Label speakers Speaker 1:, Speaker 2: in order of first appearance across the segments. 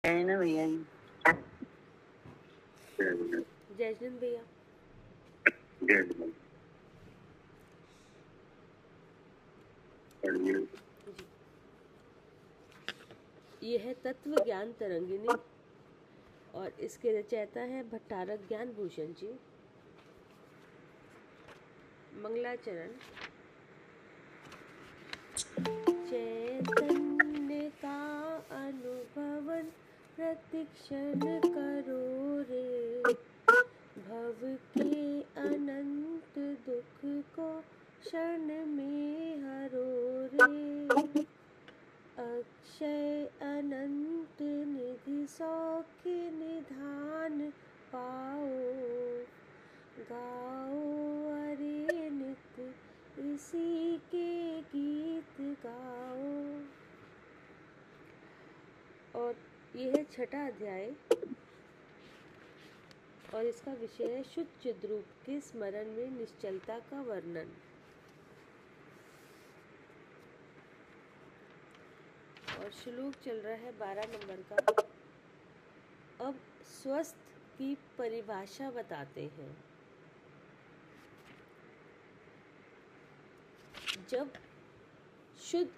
Speaker 1: है ना भैया जी।
Speaker 2: जयचंद भैया। जी, ये है तत्व ज्ञान तरंगिनी और इसके रचयिता है भट्टारक ज्ञान भूषण जी। मंगलाचरण। चैतन्य का अनुभवन प्रतिक्षण करो रे, भव के अनंत दुख को क्षण में हरो रे, अक्षय अनंत निधि सौख्य निधान पाओ, गाओ अरे नित्य इसी के गीत गाओ। और यह है छठा अध्याय और इसका विषय है शुद्ध चिद्रूप के स्मरण में निश्चलता का वर्णन। और श्लोक चल रहा है 12 नंबर का। अब स्वस्थ की परिभाषा बताते हैं। जब शुद्ध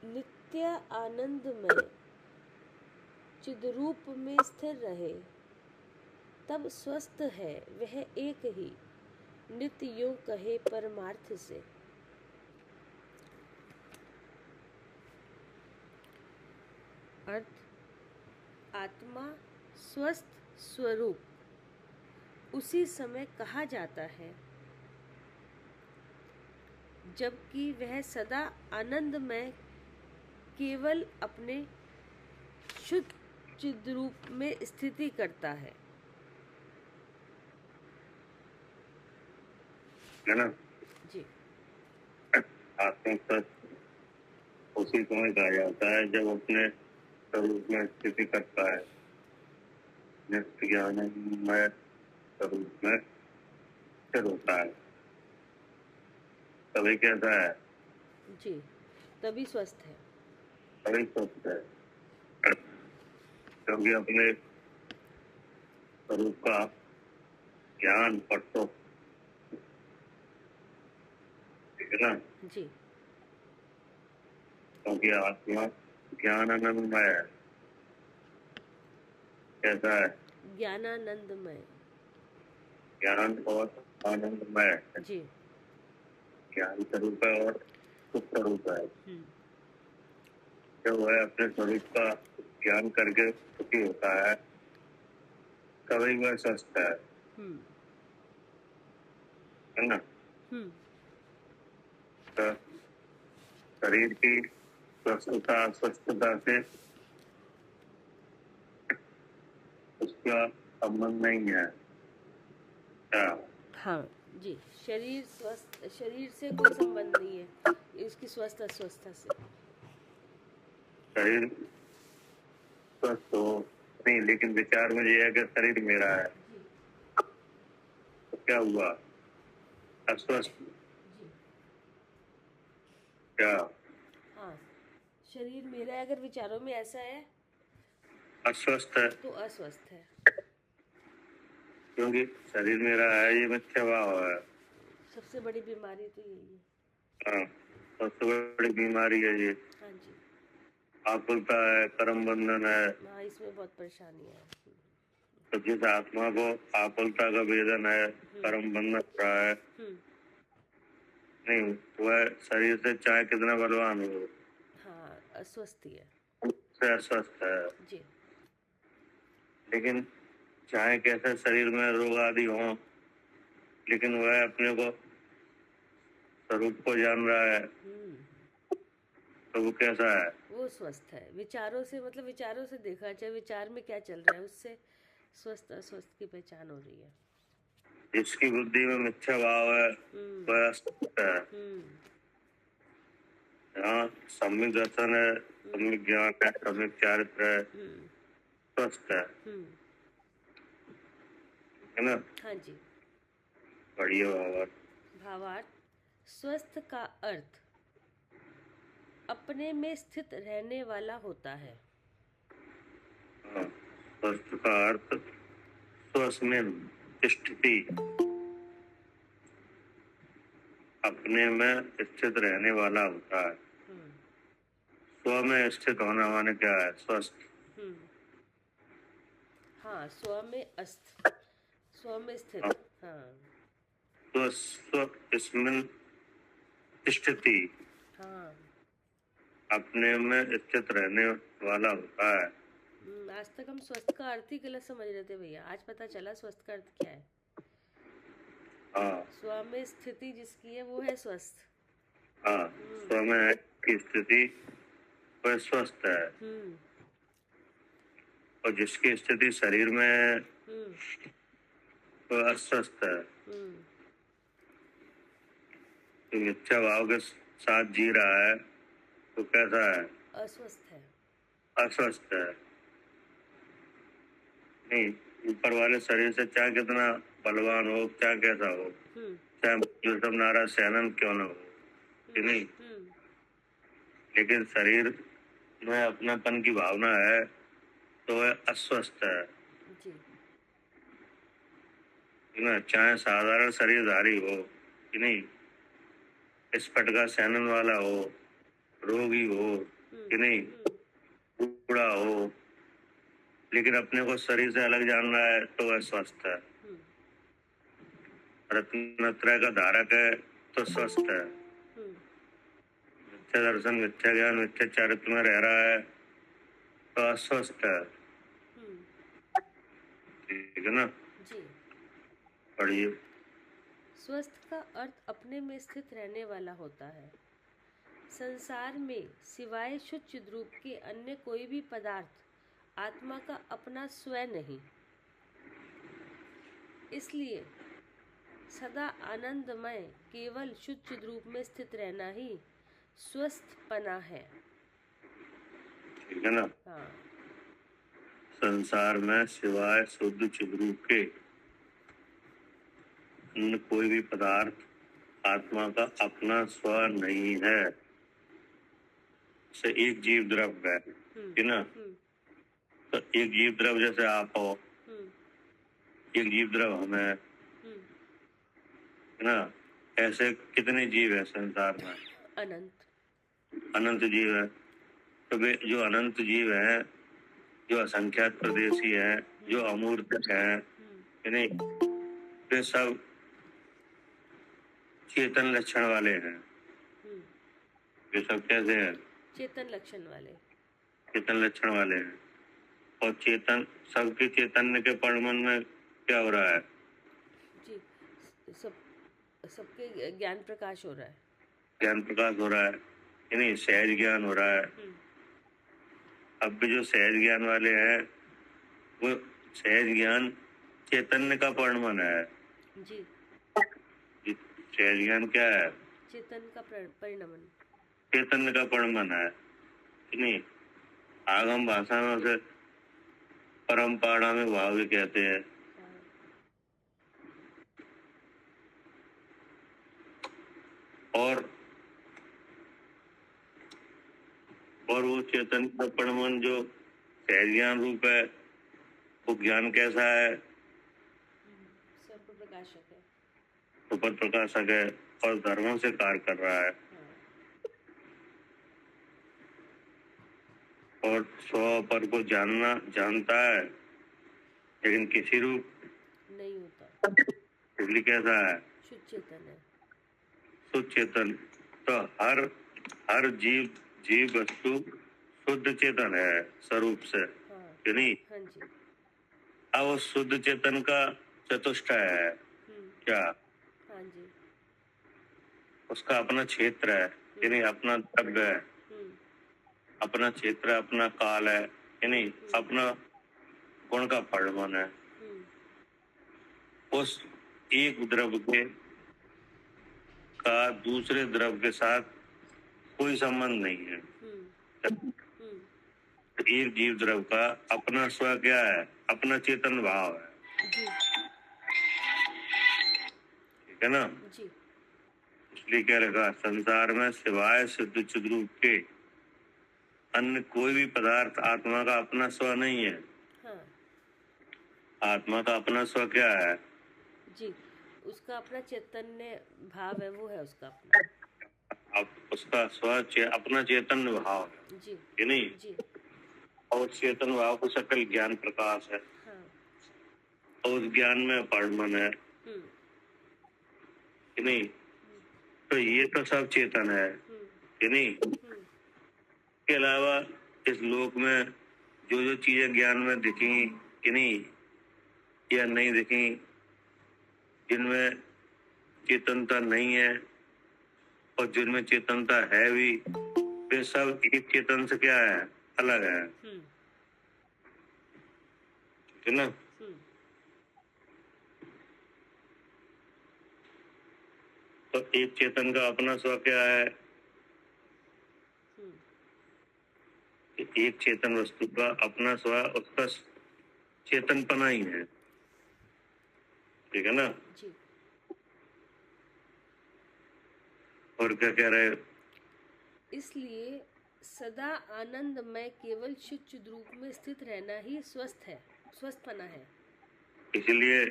Speaker 2: नित्य आनंदमय चिद्रूप में स्थिर रहे तब स्वस्थ है वह एक ही, नित्य यूं कहे परमार्थ से। अर्थ, आत्मा स्वस्थ स्वरूप उसी समय कहा जाता है जबकि वह सदा आनंदमय केवल अपने शुद्ध चिद्रूप में स्थिति करता है
Speaker 3: ना
Speaker 2: जी।
Speaker 3: आत्मा स्वस्थ उसी समय कहा जाता है जब अपने स्वरूप में स्थिति करता है, नित्य ज्ञानमय स्वरूप में स्थिर होता है, तभी कैसा है
Speaker 2: जी, तभी स्वस्थ है,
Speaker 3: तभी स्वस्थ है। क्योंकि अपने स्वरूप का ज्ञान पढ़तो, ठीक है ना।
Speaker 2: जी।
Speaker 3: क्योंकि आत्मा ज्ञान आनंदमय है। कैसा है?
Speaker 2: ज्ञानानंदमय।
Speaker 3: ज्ञान और आनंदमय है।
Speaker 2: जी।
Speaker 3: ज्ञान स्वरूप है और सुख स्वरूप है। जब वह अपने स्वरूप का ज्ञान करके सुखी होता है तभी वह स्वस्थ है ना। तो शरीर की स्वस्थता स्वस्थता से उसका संबंध नहीं है क्या?
Speaker 2: हाँ जी, शरीर से कोई संबंध नहीं है इसकी स्वस्थ अस्वस्थता से।
Speaker 3: शरीर स्वस्थ हो नहीं, लेकिन विचार में ये है कि शरीर मेरा है तो क्या हुआ? अस्वस्थ। क्या?
Speaker 2: हाँ, शरीर मेरा है अगर विचारों में ऐसा है
Speaker 3: अस्वस्थ है
Speaker 2: तो अस्वस्थ है,
Speaker 3: क्योंकि शरीर मेरा है ये मिथ्या भाव है।
Speaker 2: सबसे बड़ी बीमारी तो यही है।
Speaker 3: हाँ, सबसे बड़ी बीमारी है ये।
Speaker 2: हाँ जी।
Speaker 3: आकुलता है, कर्म बंधन है।
Speaker 2: हाँ, इसमें बहुत परेशानी है।
Speaker 3: तो जिस आत्मा को आकुलता का वेदन है, कर्म बंधन रहा है, नहीं वह शरीर से चाहे कितना बलवान हो,
Speaker 2: हाँ, अस्वस्थ ही है,
Speaker 3: उससे अस्वस्थ है।
Speaker 2: जी।
Speaker 3: लेकिन चाहे कैसे शरीर में रोग आदि हो, लेकिन वह अपने को स्वरूप को जान रहा है तो वो कैसा है?
Speaker 2: वो स्वस्थ है। विचारों से मतलब विचारों से देखा चाहे विचार में क्या चल रहा है उससे स्वस्थ अस्वस्थ की पहचान हो रही है।
Speaker 3: जिसकी बुद्धि में मिथ्या भाव है वह अस्वस्थ है। यहाँ सम्यक दर्शन है, सम्यक ज्ञान है, सम्यक चारित्र है, स्वस्थ है ना।
Speaker 2: हाँ जी।
Speaker 3: बढ़िया भावार्थ।
Speaker 2: भावार्थ, स्वस्थ का अर्थ अपने में स्थित रहने वाला होता है।
Speaker 3: स्वस्थ का अर्थ स्वस्मिन् स्थिति, अपने में स्थित रहने वाला होता है। स्व में स्थित होना माने क्या है? स्वस्थ।
Speaker 2: हाँ, स्व में स्थित। हाँ,
Speaker 3: तो स्वस्मिन् स्थिति,
Speaker 2: हाँ।
Speaker 3: अपने में स्थित रहने वाला होता है।
Speaker 2: आज तक हम स्वस्थ का अर्थ ही गलत समझ रहे थे भैया, आज पता चला स्वस्थ का अर्थ क्या है।
Speaker 3: हाँ,
Speaker 2: स्व में स्थिति जिसकी है वो है स्वस्थ।
Speaker 3: हाँ, स्व में की स्थिति वह स्वस्थ है, और जिसकी स्थिति शरीर में है वह अस्वस्थ है। तो मिथ्या भाव के साथ जी रहा है तो कैसा है?
Speaker 2: अस्वस्थ है,
Speaker 3: अस्वस्थ है। नहीं, ऊपर वाले शरीर से चाहे कितना बलवान हो, चाहे कैसा हो, चाहे जो सब नारा सेनन क्यों न हो, कि नहीं, लेकिन शरीर में अपनापन की भावना है तो वह अस्वस्थ है ना। चाहे साधारण शरीरधारी हो, कि नहीं, स्फट का सेनन वाला हो, रोगी हो, कि नहीं, बूढ़ा हो, लेकिन अपने को शरीर से अलग जान रहा है तो वह स्वस्थ है। रत्नत्रय का धारक है तो स्वस्थ है। मिथ्या दर्शन, मिथ्या ज्ञान, मिथ्या चरित्र में रह रहा है तो अस्वस्थ है। ठीक है ना
Speaker 2: जी।
Speaker 3: पढ़िए।
Speaker 2: स्वस्थ का अर्थ अपने में स्थित रहने वाला होता है। संसार में सिवाय शुद्ध चिद्रूप के अन्य कोई भी पदार्थ आत्मा का अपना स्वयं नहीं, इसलिए सदा आनंदमय केवल शुद्ध चिद्रूप में स्थित रहना ही स्वस्थपना है।
Speaker 3: ठीक है ना।
Speaker 2: हाँ।
Speaker 3: संसार में सिवाय शुद्ध चिद्रूप के अन्य कोई भी पदार्थ आत्मा का अपना स्व नहीं है। से एक जीव द्रव्य है, कि ना। तो एक जीव द्रव्य जैसे आप हो, एक जीव द्रव्य हम है ना। ऐसे कितने जीव है संसार में? अनंत जीव है। तो वे जो अनंत जीव है, जो असंख्यात प्रदेशी है, जो अमूर्त है, कि नहीं, वे सब चेतन लक्षण वाले हैं। ये सब कैसे हैं? चेतन लक्षण वाले हैं। और चेतन, सबके चैतन्य के परमन में क्या हो रहा है? जी, सबके ज्ञान प्रकाश हो रहा है। ज्ञान प्रकाश हो रहा है, कि नहीं, सहज ज्ञान हो रहा है। अब भी जो सहज ज्ञान वाले हैं वो सहज ज्ञान चैतन्य का परिणमन है। जी। सहज ज्ञान क्या है? चेतन का परिणमन, चैतन्य का परिणमन है, कि नहीं। आगम भाषा में उसे परम्परा में भाव भी कहते हैं। और वो चेतन का परिणमन जो सहज ज्ञान रूप है, वो ज्ञान कैसा है? सुपर प्रकाशक है और धर्मों से कार्य कर रहा है। और स्व पर को जानता है, लेकिन किसी रूप नहीं होता, इसलिए कैसा है? शुद्ध चेतन है। शुद्ध चेतन। तो हर जीव वस्तु शुद्ध चेतन है स्वरूप से, कि नहीं। अब वो शुद्ध चेतन का चतुष्टय है क्या? उसका अपना क्षेत्र है, कि नहीं, अपना द्रव्य है, अपना क्षेत्र, अपना काल है, कि नहीं, अपना गुण का परिणमन है। उस एक द्रव्य के का दूसरे द्रव्य के साथ कोई संबंध नहीं है। एक जीव द्रव्य का अपना स्व क्या है? अपना चेतन भाव है। ठीक है ना जी। इसलिए क्या लगा? संसार में सिवाय शुद्ध चिद्रूप के अन्य कोई भी पदार्थ आत्मा का अपना स्व नहीं है। हाँ। आत्मा का अपना स्व क्या है?
Speaker 2: जी, उसका अपना चैतन्य भाव है, वो है उसका अपना।
Speaker 3: अब उसका अपना चेतन भाव है
Speaker 2: जी
Speaker 3: कि नहीं?
Speaker 2: जी।
Speaker 3: और चेतन भाव को सकल ज्ञान प्रकाश है,
Speaker 2: हाँ।
Speaker 3: और उस ज्ञान में परमन है कि नहीं? तो ये तो सब चेतन है कि नहीं? के अलावा इस लोक में जो जो चीजें ज्ञान में दिखी कि नहीं या नहीं दिखी, जिनमें चेतनता नहीं है और जिनमें चेतनता है भी, वे सब एक चेतन से क्या है? अलग है, है ना? तो एक चेतन का अपना स्व क्या है? कि एक चेतन वस्तु का अपना स्व उसका चेतनपना ही है, ठीक है ना?
Speaker 2: जी।
Speaker 3: और क्या कह रहे?
Speaker 2: इसलिए सदा आनंदमय केवल शुद्ध रूप में स्थित रहना ही स्वस्थपना है।
Speaker 3: इसलिए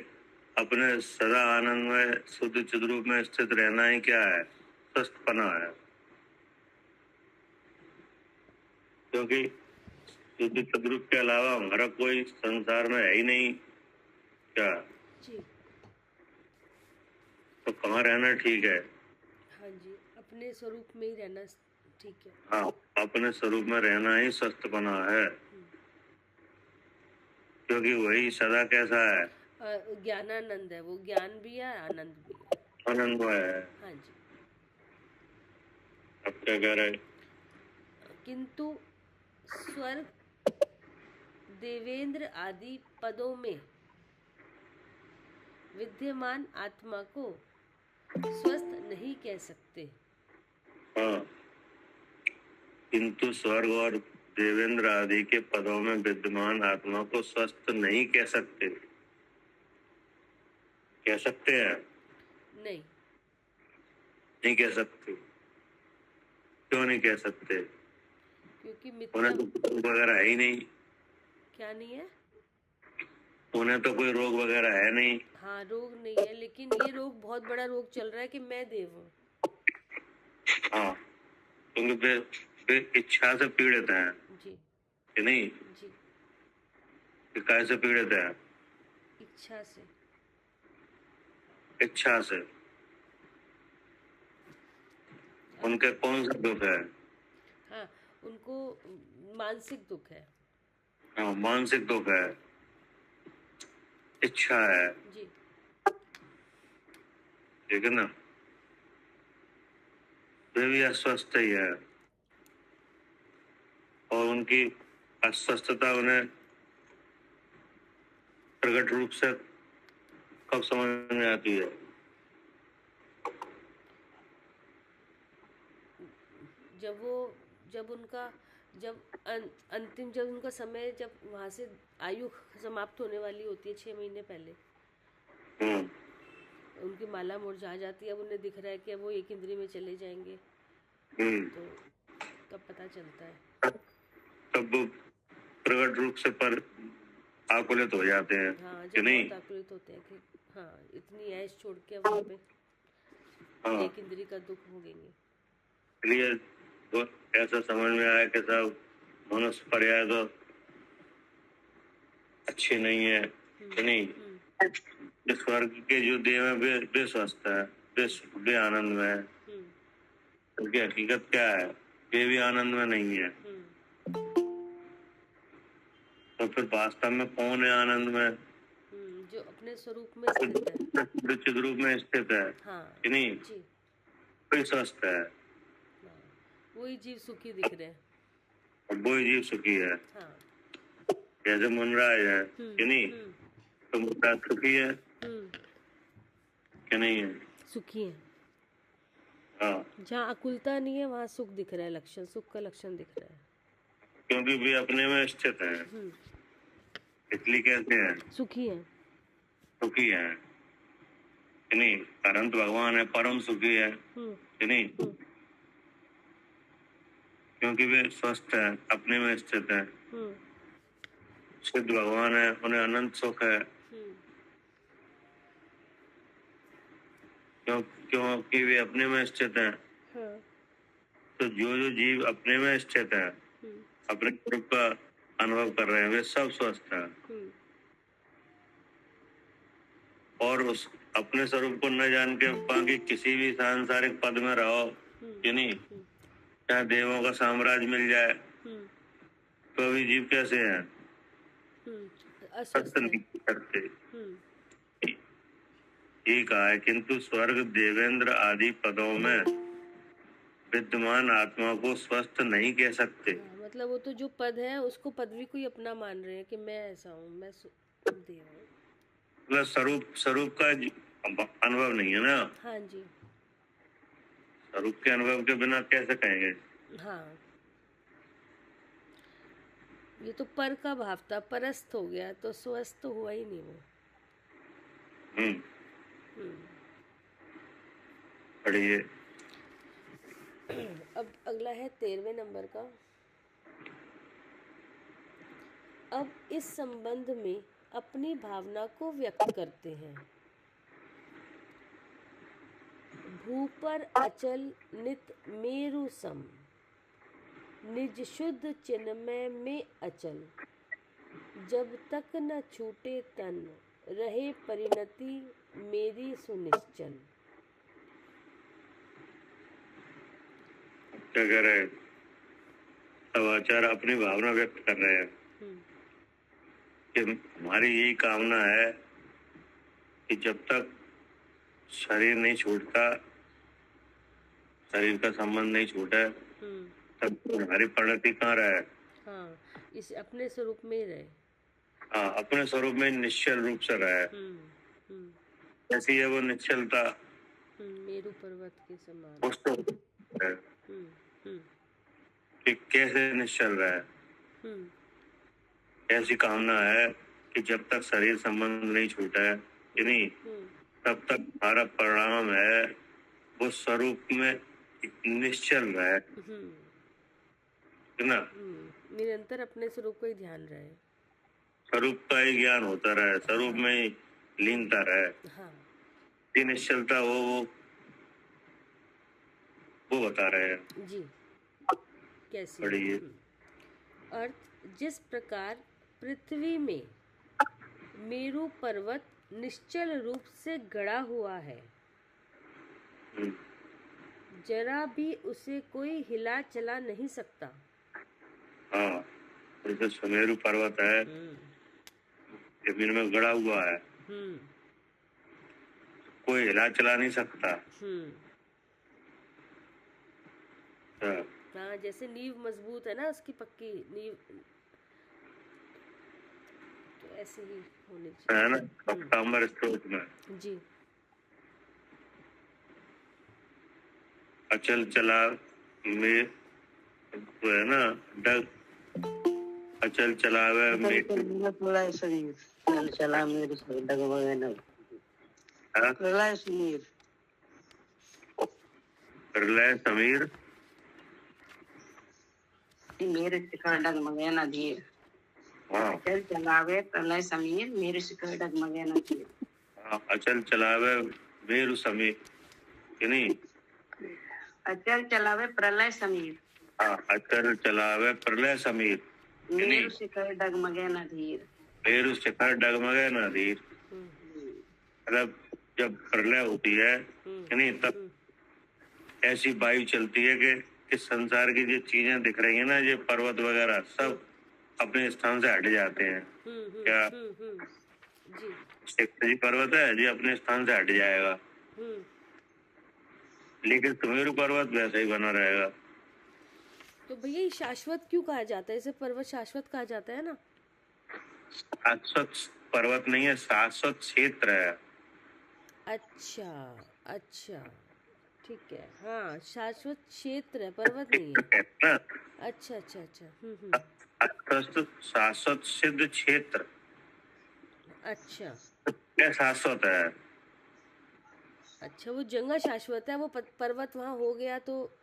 Speaker 3: अपने सदा आनंद में शुद्ध चिद रूप में स्थित रहना ही क्या है? स्वस्थपना है। क्योंकि शुद्ध चिद रूप के अलावा हमारा कोई संसार में है ही नहीं, क्या?
Speaker 2: जी।
Speaker 3: तो कहाँ रहना ठीक है?
Speaker 2: हाँ जी, अपने स्वरूप में ही रहना ठीक है।
Speaker 3: हाँ, अपने स्वरूप में रहना ही स्वस्थपना है, क्योंकि वही सदा कैसा है?
Speaker 2: ज्ञानानंद है, वो ज्ञान भी है, आनंद भी है,
Speaker 3: आनंदमय है।
Speaker 2: हाँ जी।
Speaker 3: अब क्या कह रहे?
Speaker 2: किंतु स्वर्ग, देवेंद्र आदि पदों में विद्यमान आत्मा को स्वस्थ नहीं कह सकते।
Speaker 3: हाँ, किंतु स्वर्ग और देवेंद्र आदि के पदों में विद्यमान आत्मा को स्वस्थ नहीं कह सकते। कह सकते हैं?
Speaker 2: नहीं।
Speaker 3: नहीं कह सकते। क्यों नहीं कह सकते?
Speaker 2: क्योंकि
Speaker 3: उन्हें
Speaker 2: मिथ्या।
Speaker 3: तो रोग वगैरह है ही नहीं।
Speaker 2: क्या नहीं है?
Speaker 3: उन्हें तो कोई रोग वगैरह है नहीं।
Speaker 2: हाँ, रोग नहीं है, लेकिन ये रोग बहुत बड़ा रोग चल रहा है कि मैं देव हूँ।
Speaker 3: हाँ, क्योंकि वे इच्छा से पीड़ित हैं
Speaker 2: जी
Speaker 3: कि नहीं?
Speaker 2: जी।
Speaker 3: कि कैसे पीड़ित है?
Speaker 2: इच्छा से।
Speaker 3: इच्छा से। उनके कौन सा दुख है?
Speaker 2: हाँ, उनको मानसिक दुख है।
Speaker 3: हाँ, मानसिक दुख है, इच्छा है,
Speaker 2: जी।
Speaker 3: ठीक है ना? वे भी अस्वस्थ ही है, और उनकी अस्वस्थता उन्हें प्रकट रूप से कब समझ में आती है?
Speaker 2: जब उनका अंतिम, जब उनका समय, जब वहाँ से आयु समाप्त होने वाली होती है 6 महीने पहले, उनकी माला मुरझा जाती है, अब उन्हें दिख रहा है कि अब वो एक इंद्री में चले जाएंगे, तो तब पता चलता है।
Speaker 3: तब वो प्रकट रूप से पर आकुलित हो जाते हैं,
Speaker 2: हाँ,
Speaker 3: कि
Speaker 2: जब
Speaker 3: नहीं?
Speaker 2: बहुत आकुलित होते हैं कि हाँ, इतनी ऐश छोड़ के अब वहाँ पे
Speaker 3: हाँ,
Speaker 2: एक इंद्री का दुख भोगेंगे।
Speaker 3: इसलिए वो ऐसा समझ में आया कि सब मनुष्य पर्याय तो अच्छे नहीं है, कि नहीं? जो स्वर्ग के जो देव है वे स्वस्थ है, वे आनंद में है। उनकी हकीकत क्या है? वे भी आनंद में नहीं है। तो फिर वास्तव में कौन है आनंद में?
Speaker 2: जो अपने स्वरूप में स्थित है,
Speaker 3: निश्चित रूप में स्थित है,
Speaker 2: हाँ
Speaker 3: कि नहीं?
Speaker 2: जी।
Speaker 3: कोई स्वस्थ है,
Speaker 2: वही जीव सुखी दिख रहे हैं,
Speaker 3: और वो ही जीव सुखी है।
Speaker 2: हाँ।
Speaker 3: जैसे मुनराज है, कि नहीं? तो मुनराज सुखी है कि नहीं है?
Speaker 2: सुखी है।
Speaker 3: हाँ,
Speaker 2: जहाँ अकुलता नहीं है वहाँ सुख दिख रहा है, लक्षण, सुख का लक्षण दिख रहा है,
Speaker 3: क्योंकि वे अपने में स्थित है, इसलिए कहते हैं
Speaker 2: सुखी है।
Speaker 3: सुखी है, कि नहीं? अनंत भगवान है, परम सुखी है, कि नहीं? क्योंकि वे स्वस्थ है, अपने में स्थित है। सिद्ध भगवान है, उन्हें अनंत सुख है,
Speaker 2: हम्म,
Speaker 3: क्योंकि वे अपने में स्थित हैं।
Speaker 2: हाँ,
Speaker 3: तो जो जो जीव अपने में स्थित है,
Speaker 2: हम्म,
Speaker 3: अपने स्वरूप का अनुभव कर रहे हैं, वे सब स्वस्थ हैं।
Speaker 2: हम्म,
Speaker 3: और उस अपने स्वरूप को न जान के बाकी किसी भी सांसारिक पद में रहो कि नहीं,
Speaker 2: हम्म,
Speaker 3: चाहे देवों का साम्राज्य मिल जाए,
Speaker 2: हम्म,
Speaker 3: तो भी जीव कैसे हैं?
Speaker 2: अस्वस्थ
Speaker 3: स्वस्थ
Speaker 2: है।
Speaker 3: नहीं करते।
Speaker 2: हम्म,
Speaker 3: ये कहा है, किंतु स्वर्ग देवेंद्र आदि पदों में विद्यमान आत्मा को स्वस्थ नहीं कह सकते।
Speaker 2: हाँ, मतलब वो तो जो पद है उसको पदवी को ही अपना मान रहे हैं कि मैं ऐसा हूँ, मैं देव हूँ।
Speaker 3: मतलब स्वरूप स्वरूप का अनुभव नहीं है ना।
Speaker 2: हाँ जी।
Speaker 3: स्वरूप के अनुभव के बिना कैसे कहेंगे?
Speaker 2: हाँ, ये तो पर का भाव था, परस्त हो गया तो स्वस्थ तो हुआ ही नहीं वो।
Speaker 3: हम्म,
Speaker 2: हम्म,
Speaker 3: पढ़िए।
Speaker 2: अब अगला है 13वें नंबर का। अब इस संबंध में अपनी भावना को व्यक्त करते हैं। भूपर अचल नित मेरु सम, निज शुद्ध चिन्मय में अचल, जब तक न छूटे तन रहे परिणति मेरी सुनिश्चल।
Speaker 3: क्या कह रहे हैं? सब आचार्य अपनी भावना व्यक्त कर रहे हैं
Speaker 2: हम्म,
Speaker 3: कि हमारी यही कामना है कि जब तक शरीर नहीं छूटता, शरीर का संबंध नहीं छूटा,
Speaker 2: हम्म,
Speaker 3: तब हमारी परिणति कहाँ रहे?
Speaker 2: हाँ, इस अपने स्वरूप में ही रहे।
Speaker 3: हाँ, अपने स्वरूप में निश्चल रूप से रहे।
Speaker 2: हम्म, हम्म,
Speaker 3: कैसी है वो निश्चलता?
Speaker 2: मेरु पर्वत के समान।
Speaker 3: उसको
Speaker 2: हम्म, हम्म,
Speaker 3: कि कैसे निश्चल रहे?
Speaker 2: हम्म,
Speaker 3: ऐसी कामना है कि जब तक शरीर संबंध नहीं छूटा है कि नहीं,
Speaker 2: हम्म,
Speaker 3: तब तक हमारा परिणाम है वो स्वरूप में निश्चल रहे, है ना।
Speaker 2: निरंतर अपने स्वरूप को ही ध्यान रहे।
Speaker 3: स्वरूप का ही ज्ञान होता रहे, स्वरूप में ही लीनता रहे।
Speaker 2: हाँ,
Speaker 3: ये निश्चलता वो बता रहे हैं।
Speaker 2: जी, कैसी है?
Speaker 3: पढ़िए।
Speaker 2: अर्थ, जिस प्रकार पृथ्वी में मेरु पर्वत निश्चल रूप से गड़ा हुआ है,
Speaker 3: हम्म,
Speaker 2: जरा भी उसे कोई हिला चला नहीं सकता।
Speaker 3: हाँ, जैसे सुमेरु पर्वत है, जमीन में गड़ा हुआ है,
Speaker 2: हम्म,
Speaker 3: कोई हिला चला नहीं सकता।
Speaker 2: हम्म,
Speaker 3: हाँ,
Speaker 2: हाँ, जैसे नींव मजबूत है ना, उसकी पक्की नींव, तो ऐसे ही होनी
Speaker 3: है ना।
Speaker 2: चाहिए।
Speaker 3: ताम्र स्त्रोत में
Speaker 2: जी,
Speaker 3: अचल चला में वो है ना, डग अचल चलावे में
Speaker 1: प्रलय शरीर चल चला मेरे डगमगे न प्रलय शरीर
Speaker 3: प्रलय समीर
Speaker 1: मेरे शिखर डगमगे न धीर।
Speaker 3: हाँ,
Speaker 1: चल चलावे प्रलय समीर मेरे शिखर डगमगे न धीर।
Speaker 3: हाँ, अचल चलावे मेरु समीर कि नहीं।
Speaker 1: अचल चलावे प्रलय समीर
Speaker 3: हाँ, अचल चलावे प्रलय समीर कि नहीं।
Speaker 1: मेरु शिखर डगमगे न धीर।
Speaker 3: मेरु शिखर डगमगे न धीर, मतलब जब प्रलय होती है कि नहीं, तब ऐसी वायु चलती है कि संसार की जो चीजें दिख रही है ना, ये पर्वत वगैरह सब अपने स्थान से हट जाते हैं। क्या
Speaker 2: जी,
Speaker 3: शिखर पर्वत है जी, अपने स्थान से हट जाएगा, लेकिन सुमेरु पर्वत वैसा ही बना रहेगा।
Speaker 2: तो भैया ये शाश्वत क्यों कहा जाता है? इसे पर्वत शाश्वत कहा जाता है ना?
Speaker 3: शाश्वत पर्वत नहीं है, शाश्वत क्षेत्र है।
Speaker 2: अच्छा, अच्छा, ठीक है। हाँ, शाश्वत क्षेत्र है, पर्वत नहीं है।
Speaker 3: ना,
Speaker 2: अच्छा, अच्छा, अच्छा,
Speaker 3: शाश्वत सिद्ध क्षेत्र।
Speaker 2: अच्छा,
Speaker 3: क्या शाश्वत है?
Speaker 2: अच्छा, वो जगह शाश्वत है, वो पर्वत वहाँ हो गया तो।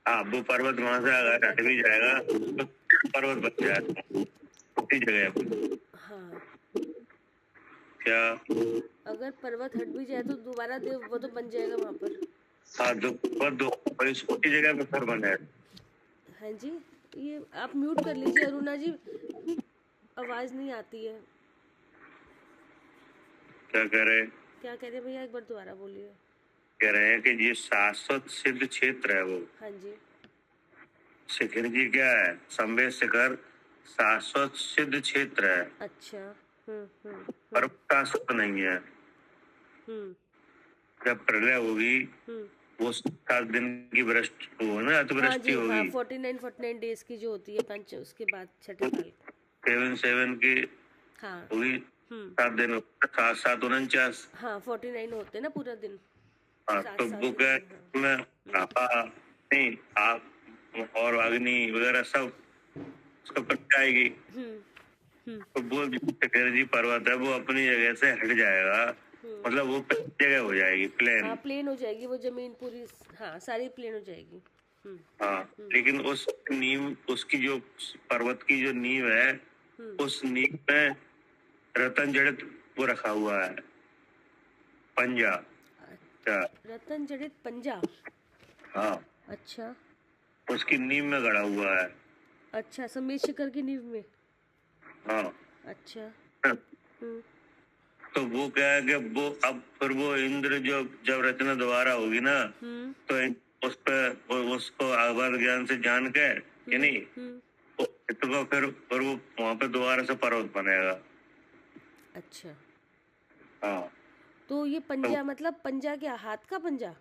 Speaker 3: हाँ, वो पर्वत वहां से अगर हट भी जाएगा तो पर्वत बच जाएगा उसी जगह पर।
Speaker 2: हाँ,
Speaker 3: क्या?
Speaker 2: अगर पर्वत हट भी जाए तो दोबारा देव वो तो बन जाएगा वहां पर।
Speaker 3: हाँ, दो बड़ी छोटी जगह पे फिर बने।
Speaker 2: हाँ जी, ये आप म्यूट कर लीजिए अरुणा जी, आवाज नहीं आती है।
Speaker 3: क्या कह रहे?
Speaker 2: क्या कह रहे हैं भैया, एक बार दोबारा बोलिए।
Speaker 3: कह रहे हैं कि ये शाश्वत सिद्ध क्षेत्र है वो।
Speaker 2: हाँ जी।
Speaker 3: शिखर जी क्या है? संवेद शिखर शाश्वत सिद्ध क्षेत्र है,
Speaker 2: अच्छा।
Speaker 3: पर शाश्वत नहीं है।
Speaker 2: हम्म
Speaker 3: जब प्रलय होगी
Speaker 2: हम्म
Speaker 3: वो 7 दिन की वृष्टि हो ना,
Speaker 2: हाँ
Speaker 3: अतिवृष्टि
Speaker 2: जी, हाँ,
Speaker 3: होगी।
Speaker 2: 49 डेज की जो होती है पंच, उसके बाद छठे साल।
Speaker 3: 7 की
Speaker 2: हाँ।
Speaker 3: होगी। 7 दिन, 7 7 49।
Speaker 2: हाँ 49 होते हैं ना पूरा दिन।
Speaker 3: हाँ,
Speaker 2: सात
Speaker 3: तो
Speaker 2: सात
Speaker 3: वो
Speaker 2: दिन
Speaker 3: क्या
Speaker 2: में,
Speaker 3: है, हवा नहीं, आग और अग्नि वगैरह सब उसको पट जाएगी।
Speaker 2: हम्म हम्म
Speaker 3: तो वो जो शिखर जी पर्वत है वो अपनी जगह से हट जाएगा, मतलब वो जगह हो जाएगी
Speaker 2: हाँ
Speaker 3: प्लेन।
Speaker 2: प्लेन हो जाएगी वो जमीन पूरी। हाँ सारी प्लेन हो जाएगी।
Speaker 3: हाँ, लेकिन उस नींव, उसकी जो पर्वत की जो नींव है, उस नींव में रतन जड़ित वो रखा हुआ है, पंजा। अच्छा।
Speaker 2: रतन जड़ित पंजा।
Speaker 3: हाँ,
Speaker 2: अच्छा
Speaker 3: उसकी नींव में गड़ा हुआ है।
Speaker 2: अच्छा, समीर शिखर की नींव में।
Speaker 3: हाँ।
Speaker 2: अच्छा।
Speaker 3: तो वो क्या है कि वो अब फिर वो इंद्र जो जब रचना दोबारा होगी ना, तो उस पर उसको आभार ज्ञान से जान के, कि नहीं, तो फिर वो वहां पे दोबारा से पर्वत बनेगा।
Speaker 2: अच्छा,
Speaker 3: हाँ।
Speaker 2: तो ये पंजा मतलब पंजा क्या, हाथ का पंजा?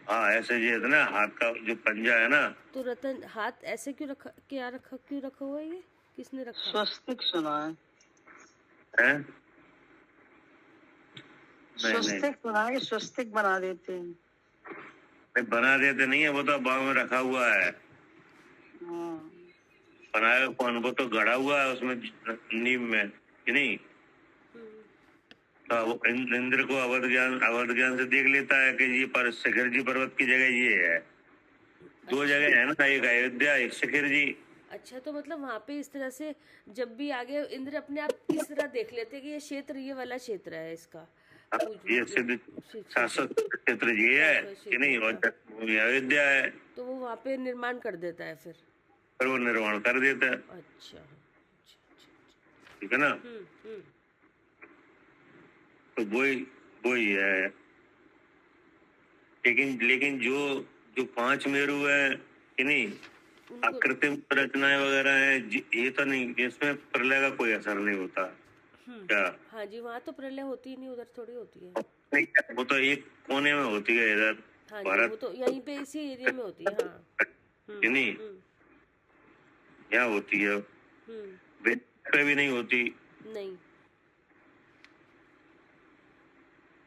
Speaker 3: हाँ, ऐसे ये है ना, हाथ का जो पंजा है ना।
Speaker 2: तो रतन हाथ ऐसे क्यों रखा, क्या रखा, क्यों रखा हुआ है ये, किसने रखा?
Speaker 1: स्वस्तिक सुना है,
Speaker 3: है?
Speaker 1: स्वस्तिक सुना है, स्वस्तिक बना देते हैं।
Speaker 3: नहीं, बना देते नहीं है, वो तो बाव में रखा हुआ है।
Speaker 1: हाँ।
Speaker 3: बनाया कौन? वो तो गड़ा हुआ है उसमें नींव में, कि नहीं। तो वो इंद्र को अवध ज्ञान से देख लेता है कि ये पर शिखर जी पर्वत की जगह ये है। 2 जगह है ना, एक अयोध्या, एक शिखर जी।
Speaker 2: अच्छा, तो मतलब वहाँ पे इस तरह से जब भी आगे इंद्र अपने आप इस तरह देख लेते हैं कि ये क्षेत्र, ये वाला क्षेत्र है इसका।
Speaker 3: ये सिद्ध शाश्वत क्षेत्र ये है, कि नहीं, और जन्मभूमि अयोध्या है।
Speaker 2: तो वो वहाँ पे निर्माण कर देता है फिर।
Speaker 3: वो निर्माण कर देता है।
Speaker 2: अच्छा,
Speaker 3: ठीक है ना। तो वही है। लेकिन जो 5 मेरु है, कि नहीं, अकृत्रिम रचनाएं वगैरह है, ये तो नहीं, इसमें प्रलय का कोई असर नहीं होता। क्या?
Speaker 2: हाँ जी, वहाँ तो प्रलय होती ही नहीं, उधर थोड़ी होती है।
Speaker 3: नहीं, वो तो एक कोने में होती है इधर।
Speaker 2: हाँ जी,
Speaker 3: भारत
Speaker 2: वो तो यहीं पे इसी एरिया में होती है। हाँ।
Speaker 3: कि नहीं, यहाँ होती है, पे भी नहीं होती।
Speaker 2: नहीं।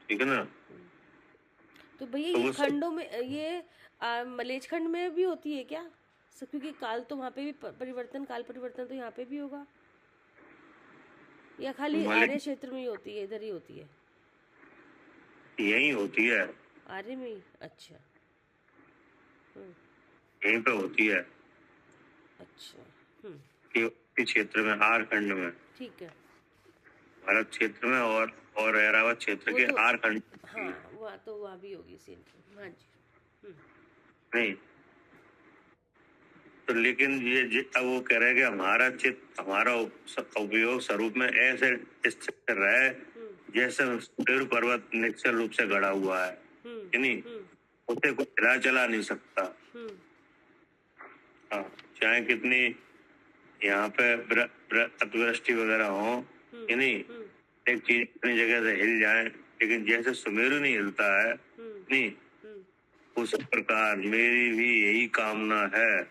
Speaker 3: ठीक है ना।
Speaker 2: तो भैया ये खंडों में, ये मलेच खंड में भी होती है क्या? क्योंकि काल तो वहाँ पे भी परिवर्तन, काल परिवर्तन तो यहाँ पे भी होगा, या खाली आर्य क्षेत्र में ही होती है, इधर ही होती है?
Speaker 3: यही होती है,
Speaker 2: आर्य में ही। अच्छा।
Speaker 3: यहीं पे होती है।
Speaker 2: अच्छा।
Speaker 3: के क्षेत्र में, आर खंड में,
Speaker 2: ठीक है।
Speaker 3: भारत क्षेत्र में और ऐरावत क्षेत्र के
Speaker 2: तो,
Speaker 3: आर खंड।
Speaker 2: हाँ वहाँ तो वहाँ भी होगी सीन। हाँ जी।
Speaker 3: नहीं, तो लेकिन ये अब वो कह रहे हैं कि हमारा चित्त, हमारा उपयोग स्वरूप में ऐसे स्थिर रहे जैसे सूर्य पर्वत निश्चल रूप से गड़ा हुआ है, कि नहीं, उसे कुछ हिला चला नहीं सकता। हाँ, चाहे कितनी यहाँ पे अतिवृष्टि वगैरह हो, कि नहीं, एक चीज अपनी जगह से हिल जाए, लेकिन जैसे सुमेरु नहीं हिलता है, नहीं, उस प्रकार मेरी भी यही कामना है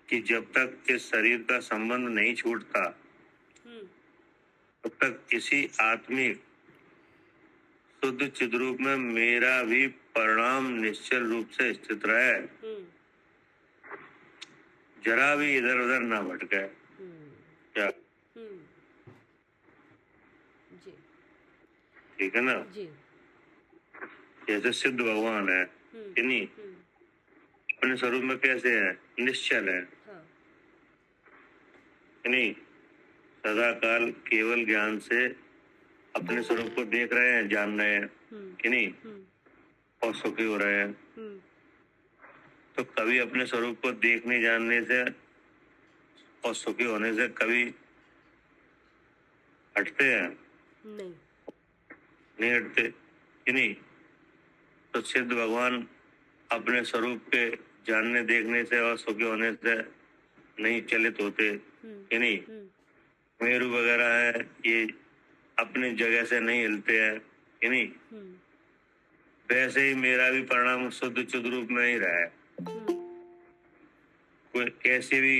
Speaker 3: कि जब तक इस शरीर का संबंध नहीं छूटता, तब तक इसी आत्मिक शुद्ध चिद्रूप में मेरा भी परिणाम निश्चल रूप से स्थित रहे, जरा भी इधर उधर ना भटके। क्या?
Speaker 2: जी।
Speaker 3: ठीक है ना।
Speaker 2: जी।
Speaker 3: जैसे सिद्ध भगवान है, कि नहीं, अपने स्वरूप में कैसे है? निश्चल है,
Speaker 2: हाँ।
Speaker 3: कि नहीं, सदा काल केवल ज्ञान से अपने स्वरूप को देख रहे हैं, जान रहे हैं कि नहीं, और सुखी हो रहे हैं। तो कभी अपने स्वरूप को देखने जानने से और सुखी होने से कभी हटते हैं?
Speaker 2: नहीं।
Speaker 3: नहीं हटते कि नहीं। तो सिद्ध भगवान अपने स्वरूप के जानने देखने से और सुखी होने से नहीं चलित होते कि नहीं। मेरू वगैरह है, ये अपनी जगह से नहीं हिलते हैं कि नहीं। वैसे ही मेरा भी परिणाम शुद्ध चिद रूप में ही रहा है। कोई कैसी भी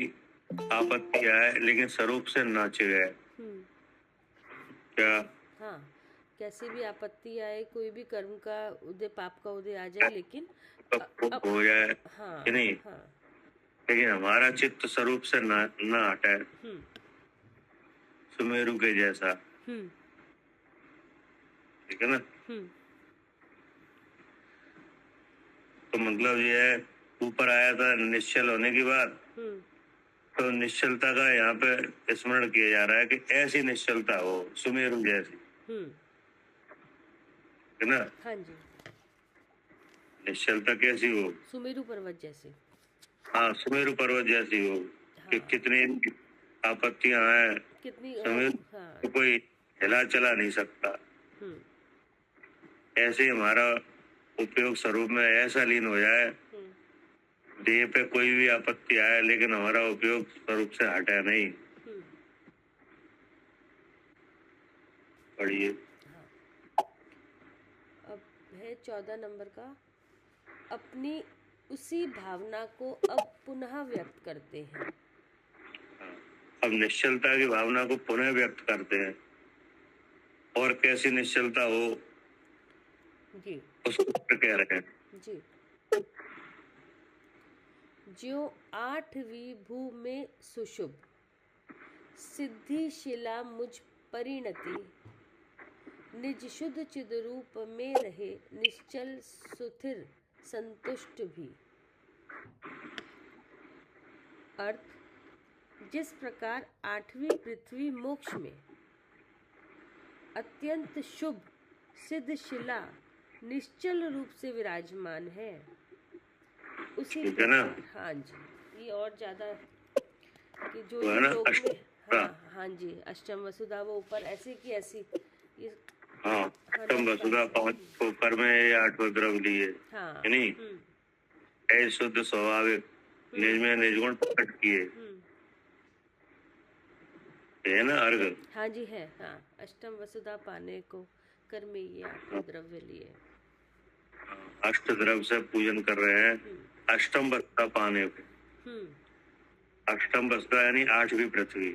Speaker 3: आपत्ति आए लेकिन स्वरूप से नाचे गए। क्या?
Speaker 2: हाँ, कैसी भी आपत्ति आए, कोई भी कर्म का उदय, पाप का उदय आ जाए, लेकिन
Speaker 3: अब हो जाए
Speaker 2: हाँ,
Speaker 3: कि नहीं।
Speaker 2: हाँ,
Speaker 3: लेकिन हमारा चित्त स्वरूप से ना हटे, सुमेरु के जैसा, ठीक है ना। तो मतलब ये है, ऊपर आया था निश्चल होने की बात, तो निश्चलता का यहाँ पे स्मरण किया जा रहा है कि ऐसी निश्चलता हो सुमेरु जैसी, है ना।
Speaker 2: हाँ जी।
Speaker 3: निश्चलता कैसी हो?
Speaker 2: सुमेरु पर्वत जैसी।
Speaker 3: हाँ, सुमेरु पर्वत जैसी हो। कि कितनी आपत्तियां आए,
Speaker 2: कितनी
Speaker 3: सुमेरु तो कोई हिला चला नहीं सकता। ऐसे ही हमारा उपयोग स्वरूप में ऐसा लीन हो जाए, देह पे कोई भी आपत्ति आए लेकिन हमारा उपयोग स्वरूप से हटे नहीं। पढ़िए।
Speaker 2: अब है 14 नंबर का। अपनी उसी भावना को अब पुनः व्यक्त करते हैं।
Speaker 3: अब निश्चलता की भावना को पुनः व्यक्त करते हैं। और कैसी निश्चलता हो
Speaker 2: जी,
Speaker 3: उसको कह रहे हैं
Speaker 2: जी। ज्यों 8वीं भू में सुशुभ, सिद्धि शिला मुझ परिणति, निज शुद्ध चिद रूप में रहे, निश्चल सुथिर संतुष्ट भी। अर्थ, जिस प्रकार 8वीं पृथ्वी मोक्ष में अत्यंत शुभ सिद्ध शिला निश्चल रूप से विराजमान है, उसी प्रकार, हाँ जी, ये और ज्यादा कि जो लोग में, हाँ जी, अष्टम वसुधा वो ऊपर ऐसे की ऐसी, ये
Speaker 3: हाँ, अष्टम वसुधा 5 ऊपर में ये 8 द्रव लिए,
Speaker 2: हाँ,
Speaker 3: नहीं ऐसे शुद्ध स्वाभाविक निज में निजगुण प्रकट किए, है ना अर्घ।
Speaker 2: हाँ जी है, हाँ, अष्टम वसुधा पाने को कर में ये 8 द्रव्य लिए,
Speaker 3: 8 द्रव्य से पूजन कर रहे हैं अष्टम वसुधा पाने पे। अष्टम वसुधा यानी 8वीं पृथ्वी,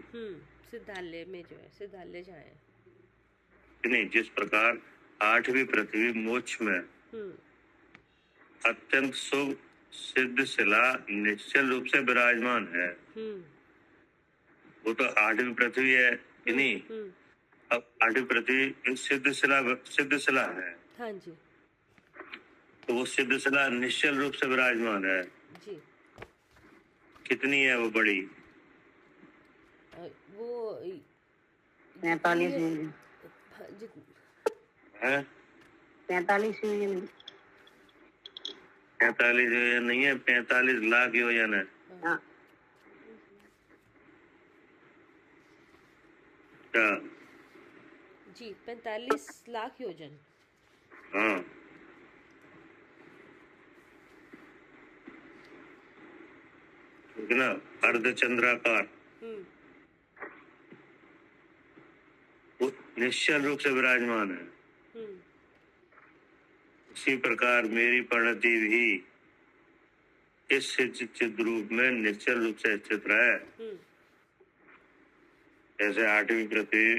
Speaker 2: सिद्धालय में जो है, सिद्धालय जाए,
Speaker 3: नहीं, जिस प्रकार 8वीं पृथ्वी मोक्ष में अत्यंत शुभ सिद्ध शिला निश्चल रूप से विराजमान है। वो तो 8वीं पृथ्वी है कि नहीं। अब 8वीं पृथ्वी सिद्ध शिला है,
Speaker 2: हाँ जी,
Speaker 3: तो वो सिद्ध शिला निश्चल रूप से विराजमान है
Speaker 2: जी।
Speaker 1: कितनी है वो बड़ी?
Speaker 2: वो
Speaker 1: 45
Speaker 3: है
Speaker 1: 45
Speaker 3: 45 योजन नहीं है, 45 लाख योजन है।
Speaker 1: हाँ।
Speaker 3: क्या?
Speaker 2: जी 45 लाख योजन।
Speaker 3: हाँ, ठीक है ना, अर्धचंद्राकार वो निश्चल रूप से विराजमान है। इसी प्रकार मेरी परिणति भी इस चिद रूप में निश्चल रूप से स्थित रहे। जैसे 8वीं पृथ्वी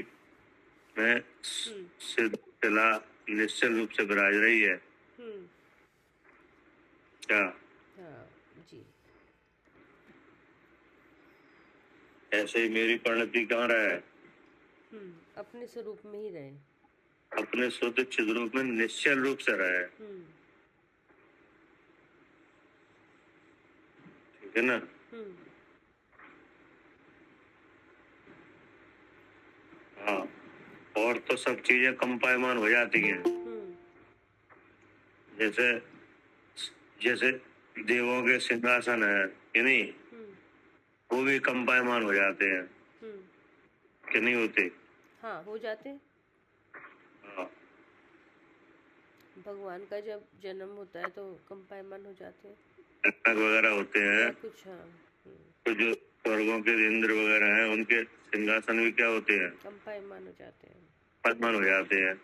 Speaker 3: में सिद्ध शिला निश्चल रूप से विराज रही है। क्या?
Speaker 2: हाँ जी।
Speaker 3: ऐसे ही मेरी परिणति कहाँ रहे?
Speaker 2: अपने स्वरूप में ही रहे,
Speaker 3: अपने शुद्ध चिद रूप में निश्चल रूप से रहे। ठीक है ना। हाँ, और तो सब चीजें कंपायमान हो जाती हैं। जैसे जैसे देवों के सिंहासन है कि नहीं, वो भी कंपायमान हो जाते हैं कि नहीं होते?
Speaker 2: हाँ, हो जाते हैं।
Speaker 3: हाँ,
Speaker 2: भगवान का जब जन्म होता है तो कंपायमान हो जाते हैं
Speaker 3: नाग वगैरह होते हैं,
Speaker 2: या कुछ। हाँ,
Speaker 3: तो जो स्वर्गों के इंद्र वगैरह हैं उनके सिंहासन भी क्या होते हैं?
Speaker 2: कंपायमान हो जाते हैं।
Speaker 3: कंपायमान हो जाते हैं।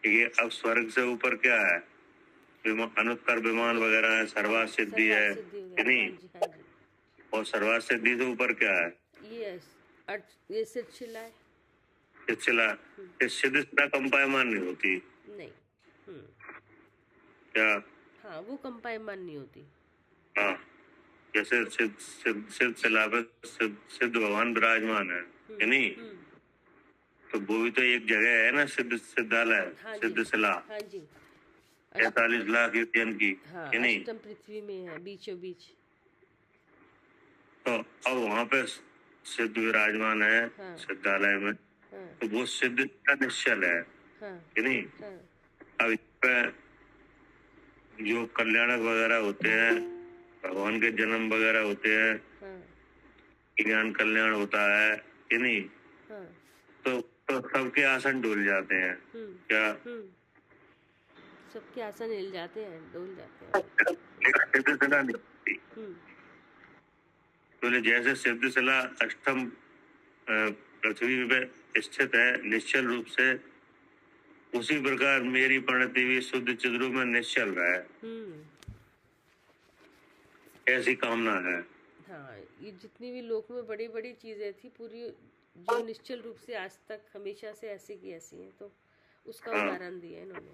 Speaker 3: ठीक है, अब स्वर्ग से ऊपर क्या है? अनुत्तर विमान वगैरह है, सर्वात सिद्धि है
Speaker 2: सिद्धि
Speaker 3: कि नहीं?
Speaker 2: हाँ जी, हाँ जी।
Speaker 3: और सर्वात सिद्धि से ऊपर क्या है?
Speaker 2: ये सिलसिला है।
Speaker 3: सिलसिला। इस सिलसिला कंपायमान नहीं होती
Speaker 2: नहीं।
Speaker 3: क्या?
Speaker 2: हाँ, वो कंपायमान नहीं होती।
Speaker 3: हाँ, जैसे सिलसिला पे सिद्ध भगवान विराजमान है कि नहीं, तो वो भी तो एक जगह है ना, सिद्धालय।
Speaker 2: हाँ
Speaker 3: सिद्ध
Speaker 2: जी,
Speaker 3: शिला
Speaker 2: हाँ जी।
Speaker 3: 43 लाख युतियन की
Speaker 2: हाँ,
Speaker 3: कि नहीं?
Speaker 2: अष्टम पृथ्वी में है, बीचों बीच।
Speaker 3: तो अब वहां पे सिद्ध विराजमान है।
Speaker 2: हाँ।
Speaker 3: सिद्धालय में।
Speaker 2: हाँ।
Speaker 3: तो वो सिद्ध का निश्चल है
Speaker 2: हाँ।
Speaker 3: कि नहीं?
Speaker 2: हाँ।
Speaker 3: अब इस पे जो कल्याणक वगैरह होते हैं, भगवान के जन्म वगैरह होते हैं,
Speaker 2: हाँ।
Speaker 3: ज्ञान कल्याण होता है कि नहीं,
Speaker 2: हाँ।
Speaker 3: तो सबके आसन डोल जाते हैं। क्या?
Speaker 2: सबके आसन हिल जाते हैं, डोल जाते हैं।
Speaker 3: सिद्ध शिला नहीं होती। तो जैसे सिद्ध शिला अष्टम पृथ्वी पे स्थित है निश्चल रूप से, उसी प्रकार मेरी परिणति भी शुद्ध चिद्रूप में निश्चल रहा है। ऐसी कामना है।
Speaker 2: हाँ, ये जितनी भी लोक में बड़ी बड़ी चीजें थी, पूरी जो निश्चल रूप से आज तक हमेशा से ऐसी की ऐसी हैं, तो उसका उदाहरण दिया इन्होंने।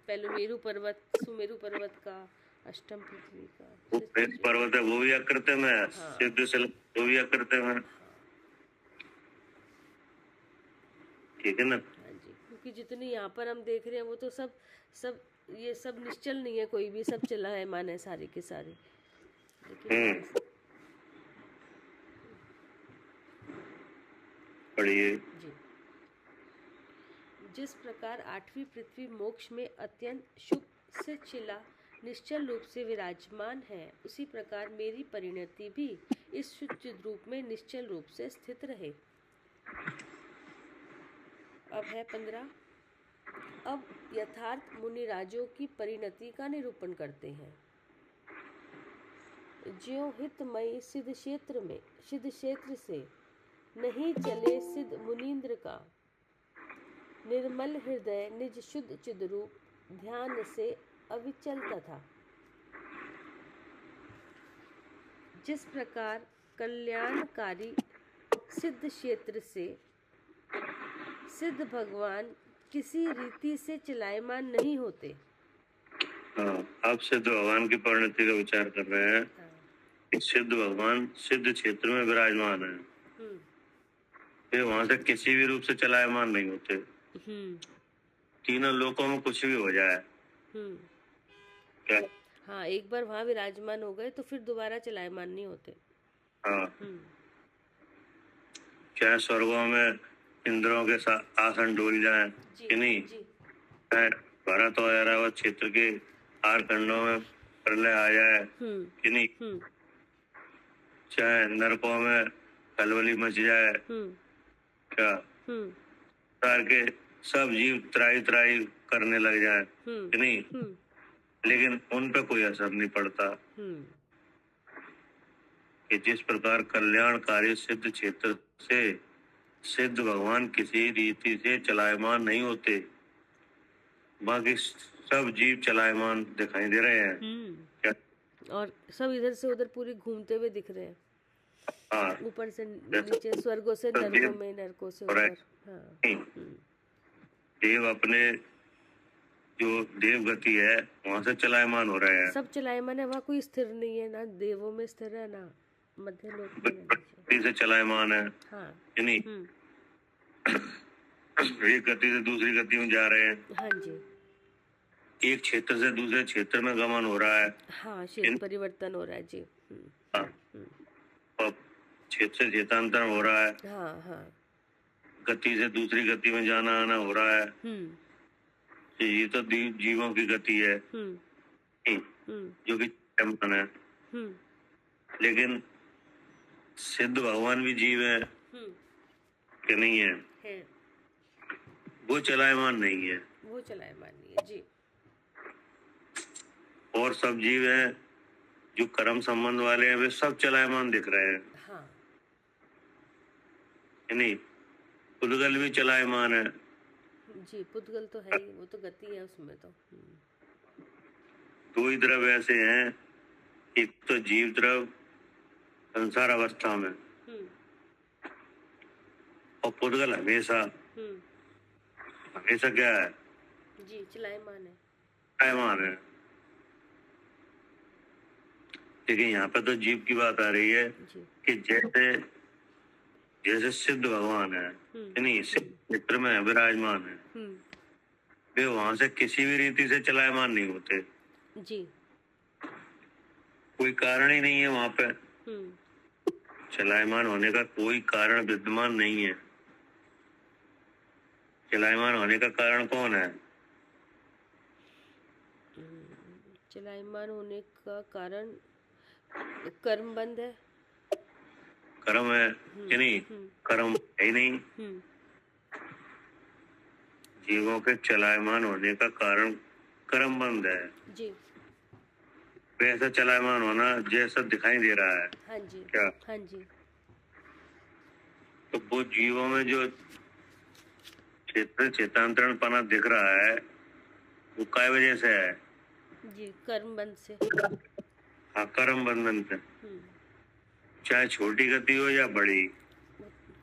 Speaker 2: पहले मेरु पर्वत, सुमेरु पर्वत का, अष्टम पृथ्वी का।
Speaker 3: वो पर्वत है, वो भी आकृति में है। सिद्ध शिला वो भी आकृति में। ठीक है ना?
Speaker 2: हाँ जी, क्योंकि जितनी यहाँ पर हम देख रहे हैं वो तो सब ये सब निश्चल नहीं है, कोई भी, सब चला है मान है सारी की सारी।
Speaker 3: पढ़िए
Speaker 2: जी। जिस प्रकार आठवीं पृथ्वी मोक्ष में अत्यंत शुभ से चिला निश्चल रूप से विराजमान है, उसी प्रकार मेरी परिणति भी इस शुद्ध रूप में निश्चल रूप से स्थित रहे। अब है 15। अब यथार्थ मुनिराजों की परिणति का निरूपण करते हैं। ज्यों हितमयी सिद्ध क्षेत्र से नहीं चले सिद्ध मुनीन्द्र का, निर्मल हृदय निज शुद्ध चिद्रूप ध्यान से अविचल तथा। जिस प्रकार कल्याणकारी सिद्ध क्षेत्र से सिद्ध भगवान किसी रीति से चलायमान नहीं होते।
Speaker 3: हाँ, आप सिद्ध भगवान की परिणति का विचार कर रहे हैं। सिद्ध भगवान सिद्ध क्षेत्र में विराजमान है, वे वहां से किसी भी रूप से चलायमान नहीं होते। तीनों लोकों में कुछ भी हो जाए। क्या?
Speaker 2: हाँ, एक बार वहां विराजमान हो गए तो फिर दोबारा चलायमान नहीं होते।
Speaker 3: हाँ, चाहे स्वर्गों में इंद्रों के साथ आसन डोल जाए कि नहीं, चाहे भरत और ऐरावत क्षेत्र के 8 खंडों में प्रलय आ जाए कि नहीं, चाहे नरकों में खलबली मच जाए, क्या के सब जीव त्राई त्राई करने लग जाए कि नहीं, लेकिन उन पे कोई असर नहीं पड़ता। कि जिस प्रकार कल्याणकारी सिद्ध क्षेत्र से सिद्ध भगवान किसी रीति से चलायमान नहीं होते, बाकी सब जीव चलायमान दिखाई दे रहे हैं। क्या?
Speaker 2: और सब इधर से उधर पूरी घूमते हुए दिख रहे हैं।
Speaker 3: हाँ,
Speaker 2: ऊपर से नीचे, स्वर्गों से नरकों में, नरकों से ऊपर। हाँ।
Speaker 3: देव अपने जो देव गति है वहां से चलायमान हो रहे हैं। सब
Speaker 2: चलायमान है, वहाँ कोई स्थिर नहीं है, ना देवों में स्थिर है, ना मध्य लोक में
Speaker 3: से चलायमान है।
Speaker 2: हाँ।
Speaker 3: नहीं, एक गति से दूसरी गति में जा रहे हैं।
Speaker 2: हाँ जी।
Speaker 3: एक क्षेत्र से दूसरे क्षेत्र में गमन हो रहा है।
Speaker 2: हाँ, क्षेत्र परिवर्तन हो रहा है जी।
Speaker 3: हाँ, क्षेत्र से क्षेत्रांतरण हो रहा है।
Speaker 2: हाँ हाँ।
Speaker 3: गति से दूसरी गति में जाना आना हो रहा है, ये तो जीवों की गति है जो कि मन है। लेकिन सिद्ध भगवान भी जीव है कि नहीं है? वो चलायमान नहीं है।
Speaker 2: वो चलायमान नहीं है जी।
Speaker 3: और सब जीव हैं जो कर्म संबंध वाले हैं, वे सब चलायमान दिख रहे हैं।
Speaker 2: हाँ
Speaker 3: नहीं, पुद्गल भी चलायमान है
Speaker 2: जी। पुद्गल तो है ही, वो तो गति है उसमें तो।
Speaker 3: दो ही द्रव ऐसे हैं, एक तो जीव द्रव संसार अवस्था में, और पुद्गल हमेशा हमेशा क्या है
Speaker 2: जी? चलायमान है,
Speaker 3: चलायमान है। लेकिन यहाँ पे तो जीव की बात आ रही है कि जैसे जैसे सिद्ध भगवान है, नहीं सिद्ध क्षेत्र में विराजमान है, वे वहां से किसी भी रीति से चलायमान नहीं होते
Speaker 2: जी।
Speaker 3: कोई कारण ही नहीं है वहां पे। चलायमान होने का कोई कारण विद्यमान नहीं है। चलायमान होने का कारण कौन है?
Speaker 2: चलायमान होने का कारण कर्म बंध है।
Speaker 3: कर्म है कि नहीं? कर्म है ही नहीं। जीवों के चलायमान होने का कारण कर्म बंध है
Speaker 2: जी।
Speaker 3: वैसा चलायमान होना जैसा दिखाई दे रहा है।
Speaker 2: हाँ जी।
Speaker 3: क्या?
Speaker 2: हाँ जी।
Speaker 3: तो वो जीवों में जो चेतांतरण पना दिख रहा है वो काय वजह से है?
Speaker 2: जी, कर्म बंध से।
Speaker 3: हाँ, कर्म बंधन से। चाहे छोटी गति हो या बड़ी,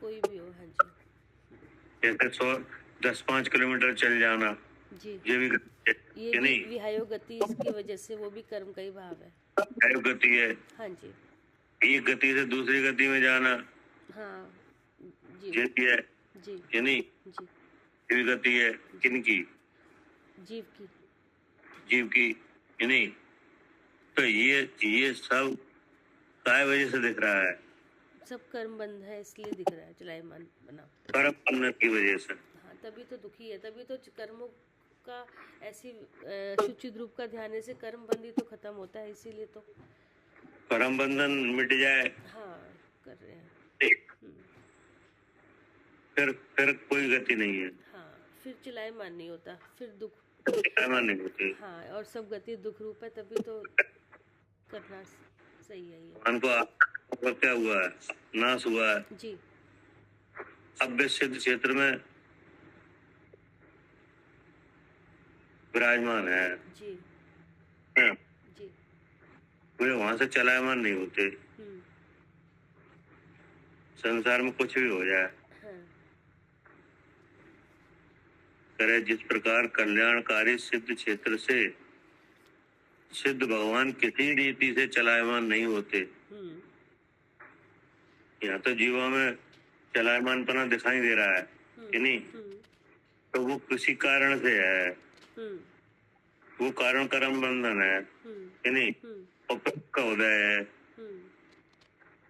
Speaker 2: कोई भी हो। हाँ जी।
Speaker 3: जैसे 10-5 किलोमीटर चल जाना
Speaker 2: जी,
Speaker 3: ये भी
Speaker 2: ये भी विहायो गति, इसकी वजह से वो भी कर्म का ही भाव है।
Speaker 3: विहायो गति है।
Speaker 2: हाँ जी।
Speaker 3: एक गति से दूसरी गति में जाना
Speaker 2: हाँ जी।
Speaker 3: ये भी है
Speaker 2: जी।
Speaker 3: कि नहीं?
Speaker 2: जी।
Speaker 3: ये भी गति है किनकी?
Speaker 2: जीव की।
Speaker 3: जीव की कि नहीं? तो ये सब काय वजह से दिख रहा है?
Speaker 2: सब कर्म बंध है इसलिए दिख रहा है चलायमान बना।
Speaker 3: कर्म बंधन की वजह से।
Speaker 2: हाँ, तभी तो दुखी है, तभी तो कर्मों का ऐसी शुचित रूप का ध्यान से कर्म बंधी तो खत्म होता है, इसीलिए तो
Speaker 3: कर्म बंधन मिट जाए।
Speaker 2: हाँ, कर रहे हैं।
Speaker 3: फिर कोई गति नहीं है।
Speaker 2: हाँ, फिर चलायमान नहीं होता, फिर दुख
Speaker 3: चलायमान नहीं होती।
Speaker 2: हाँ, और सब गति दुख रूप है, तभी तो करना सही है ये।
Speaker 3: हमको क्या हुआ है? नाश हुआ है
Speaker 2: जी।
Speaker 3: अब वे सिद्ध क्षेत्र में विराजमान है
Speaker 2: जी। जी।
Speaker 3: वे वहां से चलायमान नहीं होते। संसार में कुछ भी हो जाए। करे जिस प्रकार कल्याणकारी सिद्ध क्षेत्र से सिद्ध भगवान किसी रीति से चलायमान नहीं होते। यहाँ तो जीवों में चलायमानपना दिखाई दे रहा है कि नहीं? तो वो किसी कारण से है। वो कारण कर्म बंधन है कि नहीं? और का उदय है,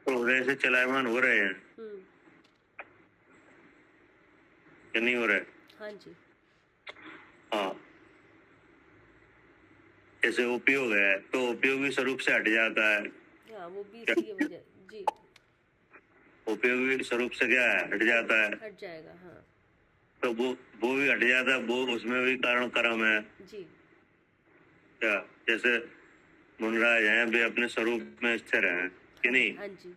Speaker 3: तो उदय से चलायमान हो रहे हैं कि नहीं हो रहे?
Speaker 2: हाँ जी।
Speaker 3: हाँ, जैसे उपयोग है तो उपयोगी स्वरूप से हट जाता है।
Speaker 2: हाँ, वो भी इसकी वजह। जी।
Speaker 3: उपयोगी स्वरूप से क्या है? हट जाता है।
Speaker 2: हट जाएगा। हाँ,
Speaker 3: तो वो भी हट जाता है, वो उसमें भी कारण कर्म है।
Speaker 2: जी।
Speaker 3: क्या? जैसे मुनराज हैं, वे अपने स्वरूप में स्थिर हैं कि नहीं?
Speaker 2: हाँ जी।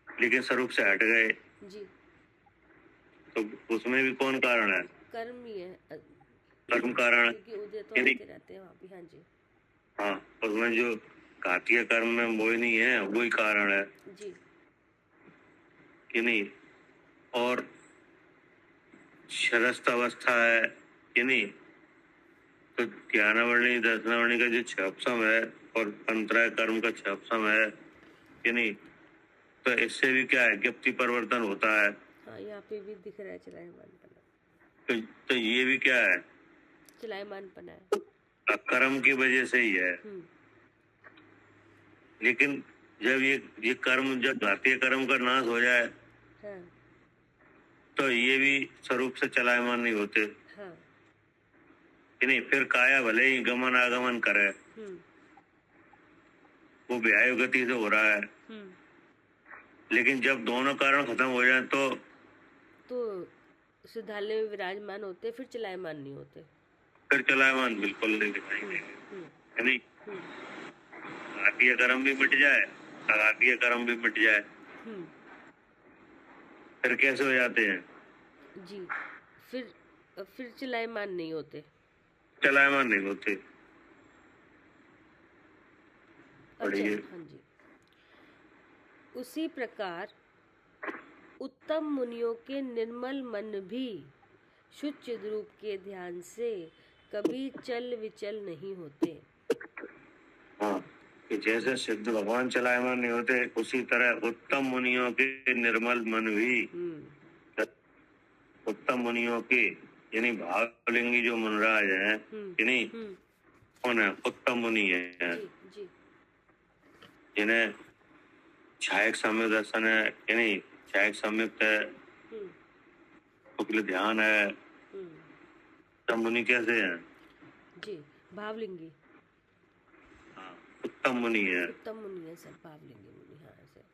Speaker 3: लेकिन स्वरूप से हट गए
Speaker 2: जी।
Speaker 3: तो उसमें भी कौन कारण है?
Speaker 2: कर्म ही है।
Speaker 3: कर्म कारण,
Speaker 2: क्योंकि उदय तो आते रहते हैं वहाँ भी। हाँ जी।
Speaker 3: हाँ, उसमें जो घातीय कर्म में वो ही नहीं है, वो ही कारण है
Speaker 2: जी
Speaker 3: कि नहीं? और शरस्त अवस्था है कि नहीं? तो ध्यानावरणी दर्शनावरणी का जो छपसम है और अंतराय कर्म का छपसम है कि नहीं? तो इससे भी क्या है? ज्ञप्ति परिवर्तन होता है।
Speaker 2: हाँ, यहाँ पे भी दिख रहा है चलायमानपना।
Speaker 3: तो ये भी क्या है?
Speaker 2: चलायमानपना है।
Speaker 3: कर्म की वजह से ही है। लेकिन जब ये कर्म, जब घातीय कर्म का नाश हो जाए
Speaker 2: हाँ।
Speaker 3: तो ये भी स्वरूप से चलायमान नहीं होते
Speaker 2: हाँ।
Speaker 3: कि नहीं। फिर काया भले ही गमन आगमन करे, वो व्याय गति से हो रहा है, लेकिन जब दोनों कारण खत्म हो जाए
Speaker 2: तो सिद्धालय में विराजमान होते, फिर चलायमान नहीं होते।
Speaker 3: फिर चलायमान बिल्कुल नहीं दिखाई देंगे, है नहीं। आज्ञा कर्म भी मिट जाए, आज्ञा कर्म भी मिट जाए, फिर कैसे हो जाते हैं
Speaker 2: जी? फिर चलायमान नहीं होते,
Speaker 3: चलायमान नहीं होते।
Speaker 2: अच्छा, हाँ जी। उसी प्रकार उत्तम मुनियों के निर्मल मन भी शुद्ध चिद्रूप के ध्यान से कभी चल विचल नहीं होते।
Speaker 3: हाँ, कि जैसे सिद्ध भगवान चलायमान नहीं होते, उसी तरह उत्तम मुनियों के निर्मल मन भी, उत्तम मुनियों के यानी भावलिंगी जो मुनराज है, यानी कौन है? उत्तम मुनि है, जिन्हें छायक सम्यक दर्शन है, यानी छायक सम्यक है, शुक्ल ध्यान है। उत्तम मुनि कैसे हैं?
Speaker 2: जी, भावलिंगी।
Speaker 3: हाँ, उत्तम मुनि है,
Speaker 2: उत्तम मुनि है सर, भावलिंगी मुनि। हाँ सर।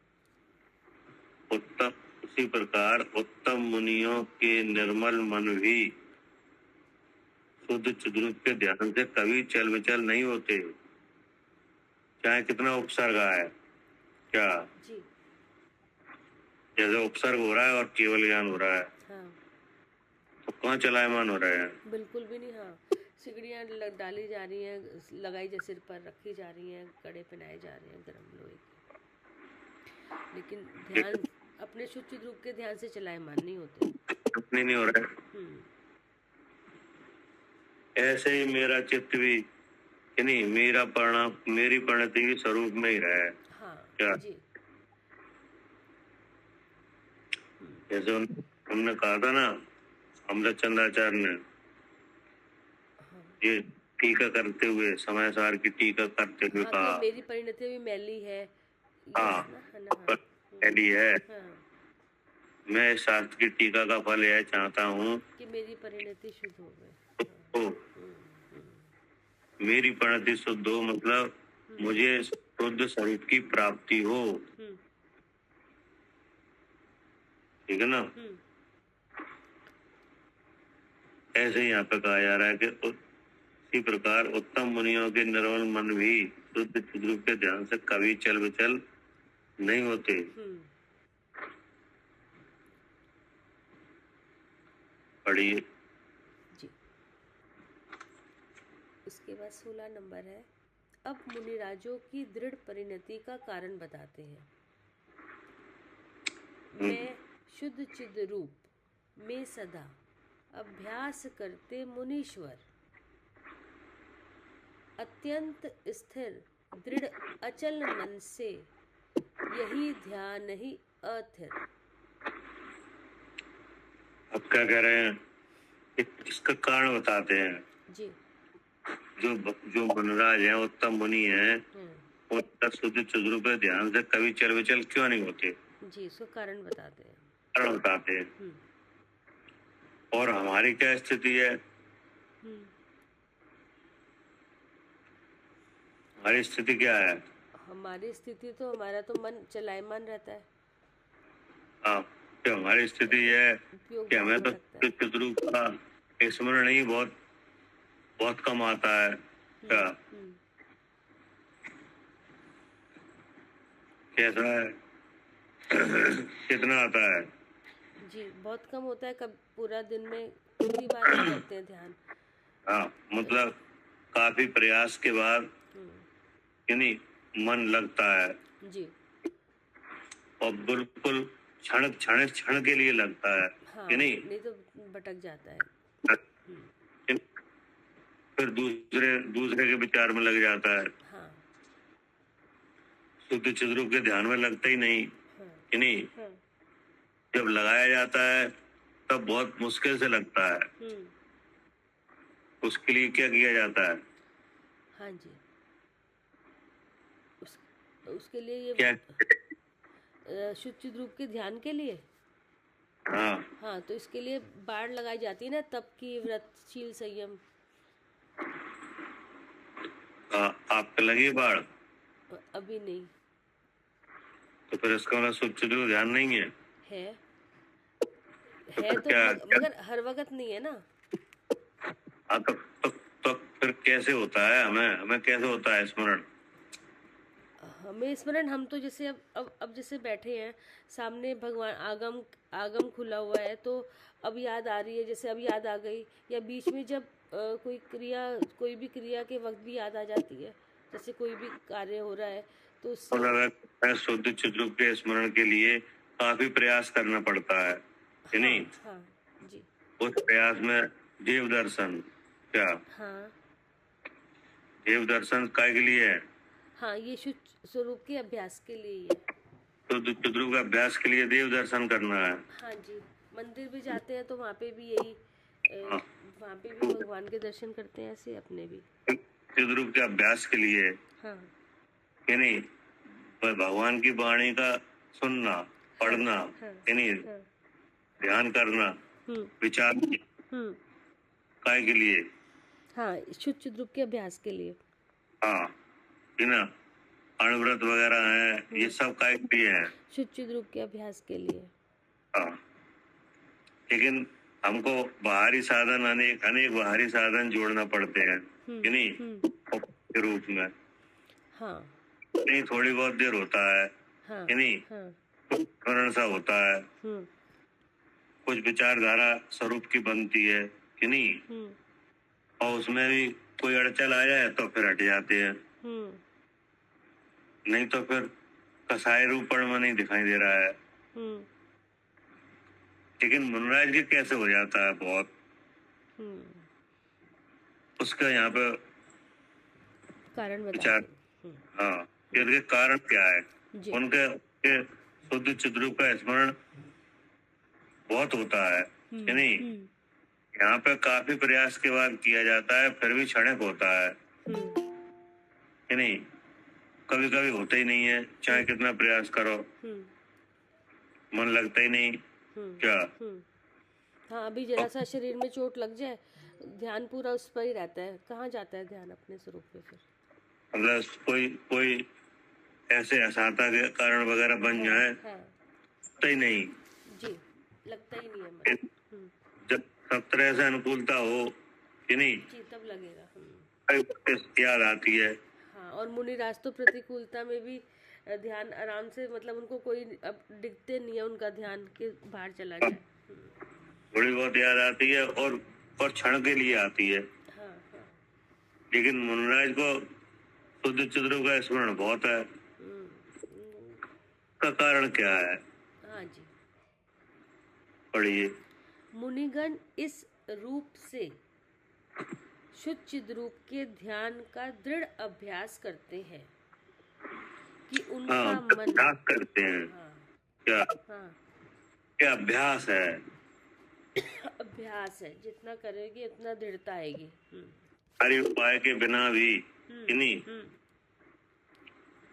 Speaker 3: उत्तम, उसी प्रकार उत्तम मुनियों के निर्मल मन भी शुद्ध चिद्रूप के ध्यान से कभी चल विचल नहीं होते, चाहे कितना उपसर्ग है। क्या
Speaker 2: जी?
Speaker 3: जैसे उपसर्ग हो रहा है और केवल ज्ञान हो रहा है,
Speaker 2: हाँ।
Speaker 3: तो कहाँ चलायमान हो रहे हैं?
Speaker 2: बिल्कुल भी नहीं। हाँ, सिगड़ियाँ डाली जा रही हैं, लगाई जा सिर पर रखी जा रही हैं, कड़े पहनाए जा रहे हैं गर्म लोहे के, लेकिन ध्यान अपने शुद्ध रूप के ध्यान से चलायमान नहीं होते,
Speaker 3: नहीं हो रहा है। ऐसे ही मेरा चित्त भी, नहीं, मेरा परिणाम, मेरी परिणति भी स्वरूप में ही रहा है।
Speaker 2: हाँ
Speaker 3: क्या
Speaker 2: जी।
Speaker 3: जैसे हमने कहा था ना, अमृत चंद्राचार्य ने ये टीका करते हुए, समय सार की टीका करते हुए कहा,
Speaker 2: मेरी परिणति भी मैली है।
Speaker 3: हाँ, मैली है। मैं इस शास्त्र की टीका का फल यह चाहता हूँ
Speaker 2: कि मेरी परिणति शुद्ध हो गए,
Speaker 3: मेरी परिणति शुद्ध हो, मतलब मुझे शुद्ध स्वरूप की प्राप्ति हो, ठीक है ना। ऐसे ही यहाँ पे कहा जा रहा है कि उसी प्रकार उत्तम मुनियों के निर्मल मन भी शुद्ध चिद्रूप के ध्यान से कभी चल विचल नहीं होते। पढ़िए
Speaker 2: जी। उसके बाद 16 नंबर है, अब मुनिराजों की दृढ़ परिणति का कारण बताते हैं। मैं शुद्ध चिद रूप में सदा अभ्यास करते मुनीश्वर, अत्यंत स्थिर दृढ़ अचल मन से यही ध्यान ही अथिर।
Speaker 3: अब क्या कह रहे हैं? इसका कारण बताते हैं
Speaker 2: जी।
Speaker 3: जो मुनिराज हैं, उत्तम मुनि हैं, उनका शुद्ध चिद्रूप के ध्यान से कभी चल विचल क्यों नहीं होते? जी,
Speaker 2: इसको कारण बताते हैं।
Speaker 3: कारण बताते हैं। और हमारी क्या स्थिति है? हमारी स्थिति क्या है?
Speaker 2: हमारी स्थिति तो, हमारा तो मन चलायमान रहता है।
Speaker 3: हाँ, तो हमारी स्थिति है कि हमें तो चिद्रूप का स्मरण ही बहुत बहुत कम आता है। क्या कैसा है? कितना आता है?
Speaker 2: जी, बहुत कम होता है। कब पूरा दिन में कितनी बार करते हैं ध्यान?
Speaker 3: हाँ, मतलब काफी प्रयास के बाद मन लगता है
Speaker 2: जी,
Speaker 3: और बिल्कुल क्षण के लिए लगता है।
Speaker 2: हाँ,
Speaker 3: कि नहीं?
Speaker 2: नहीं तो भटक जाता है।
Speaker 3: फिर दूसरे के विचार में लग जाता है।
Speaker 2: हाँ,
Speaker 3: शुद्ध चिद्रूप के ध्यान में लगता ही नहीं।
Speaker 2: हाँ,
Speaker 3: कि नहीं?
Speaker 2: हाँ,
Speaker 3: जब लगाया जाता है तब बहुत मुश्किल से लगता है। उसके लिए क्या किया जाता है?
Speaker 2: हाँ जी, उसके लिए ये
Speaker 3: क्या?
Speaker 2: शुद्ध रूप के ध्यान के लिए
Speaker 3: हाँ
Speaker 2: हाँ, तो इसके लिए बाढ़ लगाई जाती है ना, तप की, व्रतशील, संयम।
Speaker 3: आपको लगी बाढ़?
Speaker 2: अभी नहीं
Speaker 3: तो फिर इसका मतलब सूक्ष्म चतुर्भुज ध्यान नहीं है।
Speaker 2: है।
Speaker 3: तो
Speaker 2: है
Speaker 3: फिर
Speaker 2: तो
Speaker 3: क्या,
Speaker 2: मगर हर वक्त नहीं है ना।
Speaker 3: हाँ तो फिर कैसे होता है, हमें कैसे होता है स्मरण?
Speaker 2: हमें स्मरण, हम तो जैसे अब जैसे बैठे हैं, सामने भगवान, आगम आगम खुला हुआ है, तो अब याद आ रही है, जैसे अब याद आ गई, या बीच में जब कोई भी क्रिया के वक्त भी याद आ जाती है, जैसे कोई भी कार्य हो रहा है तो उससे।
Speaker 3: मतलब शुद्ध चित्रों के स्मरण के लिए काफी प्रयास करना पड़ता है कि
Speaker 2: हाँ,
Speaker 3: नहीं?
Speaker 2: हाँ जी।
Speaker 3: उस प्रयास में देव दर्शन, क्या
Speaker 2: हाँ,
Speaker 3: देव दर्शन काय के लिए है?
Speaker 2: हाँ, ये शुद्ध स्वरूप के अभ्यास के लिए ही है।
Speaker 3: शुद्ध चित्रों के अभ्यास के लिए देव दर्शन करना है।
Speaker 2: हाँ जी, मंदिर भी जाते हैं तो वहाँ पे भी यही,
Speaker 3: हाँ,
Speaker 2: वहाँ पे भी भगवान के दर्शन करते हैं, ऐसे अपने भी।
Speaker 3: चित्रों के अभ्यास के लिए
Speaker 2: हाँ,
Speaker 3: कि नहीं, पर भगवान की वाणी का सुनना, पढ़ना,
Speaker 2: हाँ,
Speaker 3: कि नहीं,
Speaker 2: हाँ।
Speaker 3: ध्यान करना,
Speaker 2: हम्म,
Speaker 3: विचार
Speaker 2: हम्म।
Speaker 3: काय के लिए?
Speaker 2: हाँ, शुद्ध चिद्रूप के अभ्यास के लिए।
Speaker 3: हाँ, है ना, अणुव्रत वगैरह है, ये सब काय के लिए है?
Speaker 2: शुद्ध चिद्रूप के अभ्यास के लिए।
Speaker 3: हाँ, लेकिन हमको बाहरी साधन, अनेक अनेक बाहरी साधन जोड़ना पड़ते हैं कि नहीं, के रूप में।
Speaker 2: हाँ,
Speaker 3: नहीं, थोड़ी बहुत देर होता है
Speaker 2: हाँ,
Speaker 3: कि नहीं,
Speaker 2: हाँ।
Speaker 3: स्मरण सा होता है,
Speaker 2: हम्म,
Speaker 3: कुछ विचारधारा स्वरूप की बनती है कि नहीं, और उसमें भी कोई अड़चन आ जाए तो फिर हट जाते हैं, नहीं तो फिर कसाई रूपण में नहीं दिखाई दे रहा है। लेकिन मुनराज के कैसे हो जाता है बहुत, उसका यहाँ पे
Speaker 2: कारण
Speaker 3: विचार।
Speaker 2: बताते हैं।
Speaker 3: हाँ, इसके कारण क्या है?
Speaker 2: जी।
Speaker 3: उनके के शुद्ध चिद्रूप का स्मरण बहुत होता है कि नहीं, यहाँ पे काफी प्रयास के बाद किया जाता है, फिर भी क्षणिक होता है कि नहीं, कभी कभी होता ही नहीं है, चाहे कितना प्रयास करो, मन लगता ही नहीं। क्या?
Speaker 2: हाँ, अभी जरा सा शरीर में चोट लग जाए, ध्यान पूरा उस पर ही रहता है, कहाँ जाता है ध्यान अपने स्वरूप पे फिर।
Speaker 3: मतलब कोई कोई ऐसे असाता के कारण वगैरह बन जाए, लगता ही नहीं
Speaker 2: जी, लगता ही नहीं है मन।
Speaker 3: जब सब तरह से अनुकूलता हो कि नहीं,
Speaker 2: जी, तब लगेगा।
Speaker 3: याद आती है।
Speaker 2: हाँ, और मुनिराज तो प्रतिकूलता में भी ध्यान आराम से, मतलब उनको कोई अब दिखते नहीं है उनका ध्यान के बाहर चला जाए।
Speaker 3: थोड़ी बहुत याद आती है और क्षण के लिए आती है।
Speaker 2: हाँ, हाँ।
Speaker 3: लेकिन मुनिराज को शुद्ध चिद्रूप का स्मरण बहुत है, का कारण क्या है?
Speaker 2: हाँ जी,
Speaker 3: पढ़िए।
Speaker 2: मुनिगण इस रूप से शुद्ध चिद्रूप के ध्यान का दृढ़ अभ्यास करते हैं कि उनका मन।
Speaker 3: अभ्यास करते हैं। क्या?
Speaker 2: हाँ,
Speaker 3: क्या अभ्यास है?
Speaker 2: अभ्यास है, जितना करेगी उतना दृढ़ता आएगी।
Speaker 3: हरि उपाय के बिना भी कि नहीं,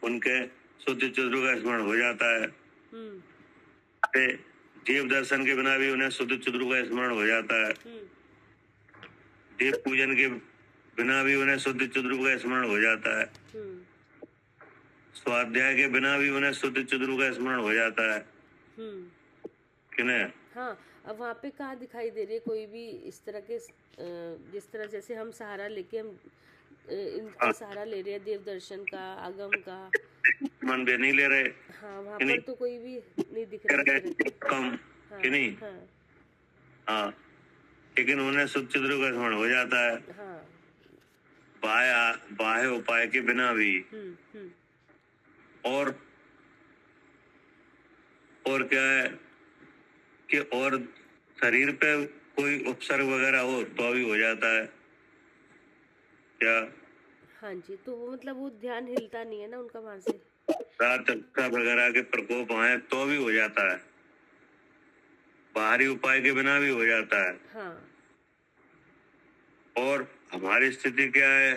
Speaker 3: उनके शुद्ध चिद्रूप का स्मरण हो जाता है। देव दर्शन के बिना भी उन्हें शुद्ध चिद्रूप का स्मरण हो जाता है। देव पूजन के बिना भी उन्हें शुद्ध चिद्रूप का स्मरण हो जाता है। स्वाध्याय के बिना भी उन्हें शुद्ध चिद्रूप का स्मरण हो जाता है कि नहीं?
Speaker 2: हाँ, अब वहाँ पे कहाँ दिखाई दे रही है कोई भी इस तरह के, जिस तरह जैसे हम सहारा लेके हम इनका सहारा ले रहे हैं, देव दर्शन का, आगम का,
Speaker 3: मन भी नहीं ले रहे।
Speaker 2: हाँ, वहाँ पर तो कोई भी नहीं दिख रहा
Speaker 3: कम कि नहीं। हाँ, लेकिन उन्हें शुद्ध चिद्रूप का स्मरण हो जाता है।
Speaker 2: हाँ,
Speaker 3: बाह्य उपाय के बिना भी। और क्या है कि और शरीर पे कोई उपसर्ग वगैरह हो तो भी हो जाता है। क्या?
Speaker 2: हाँ जी, तो वो मतलब वो ध्यान हिलता नहीं है ना उनका वहां से।
Speaker 3: रात वगैरह के प्रकोप आए तो भी हो जाता है, बाहरी उपाय के बिना भी हो जाता है।
Speaker 2: हाँ,
Speaker 3: और हमारी स्थिति क्या है?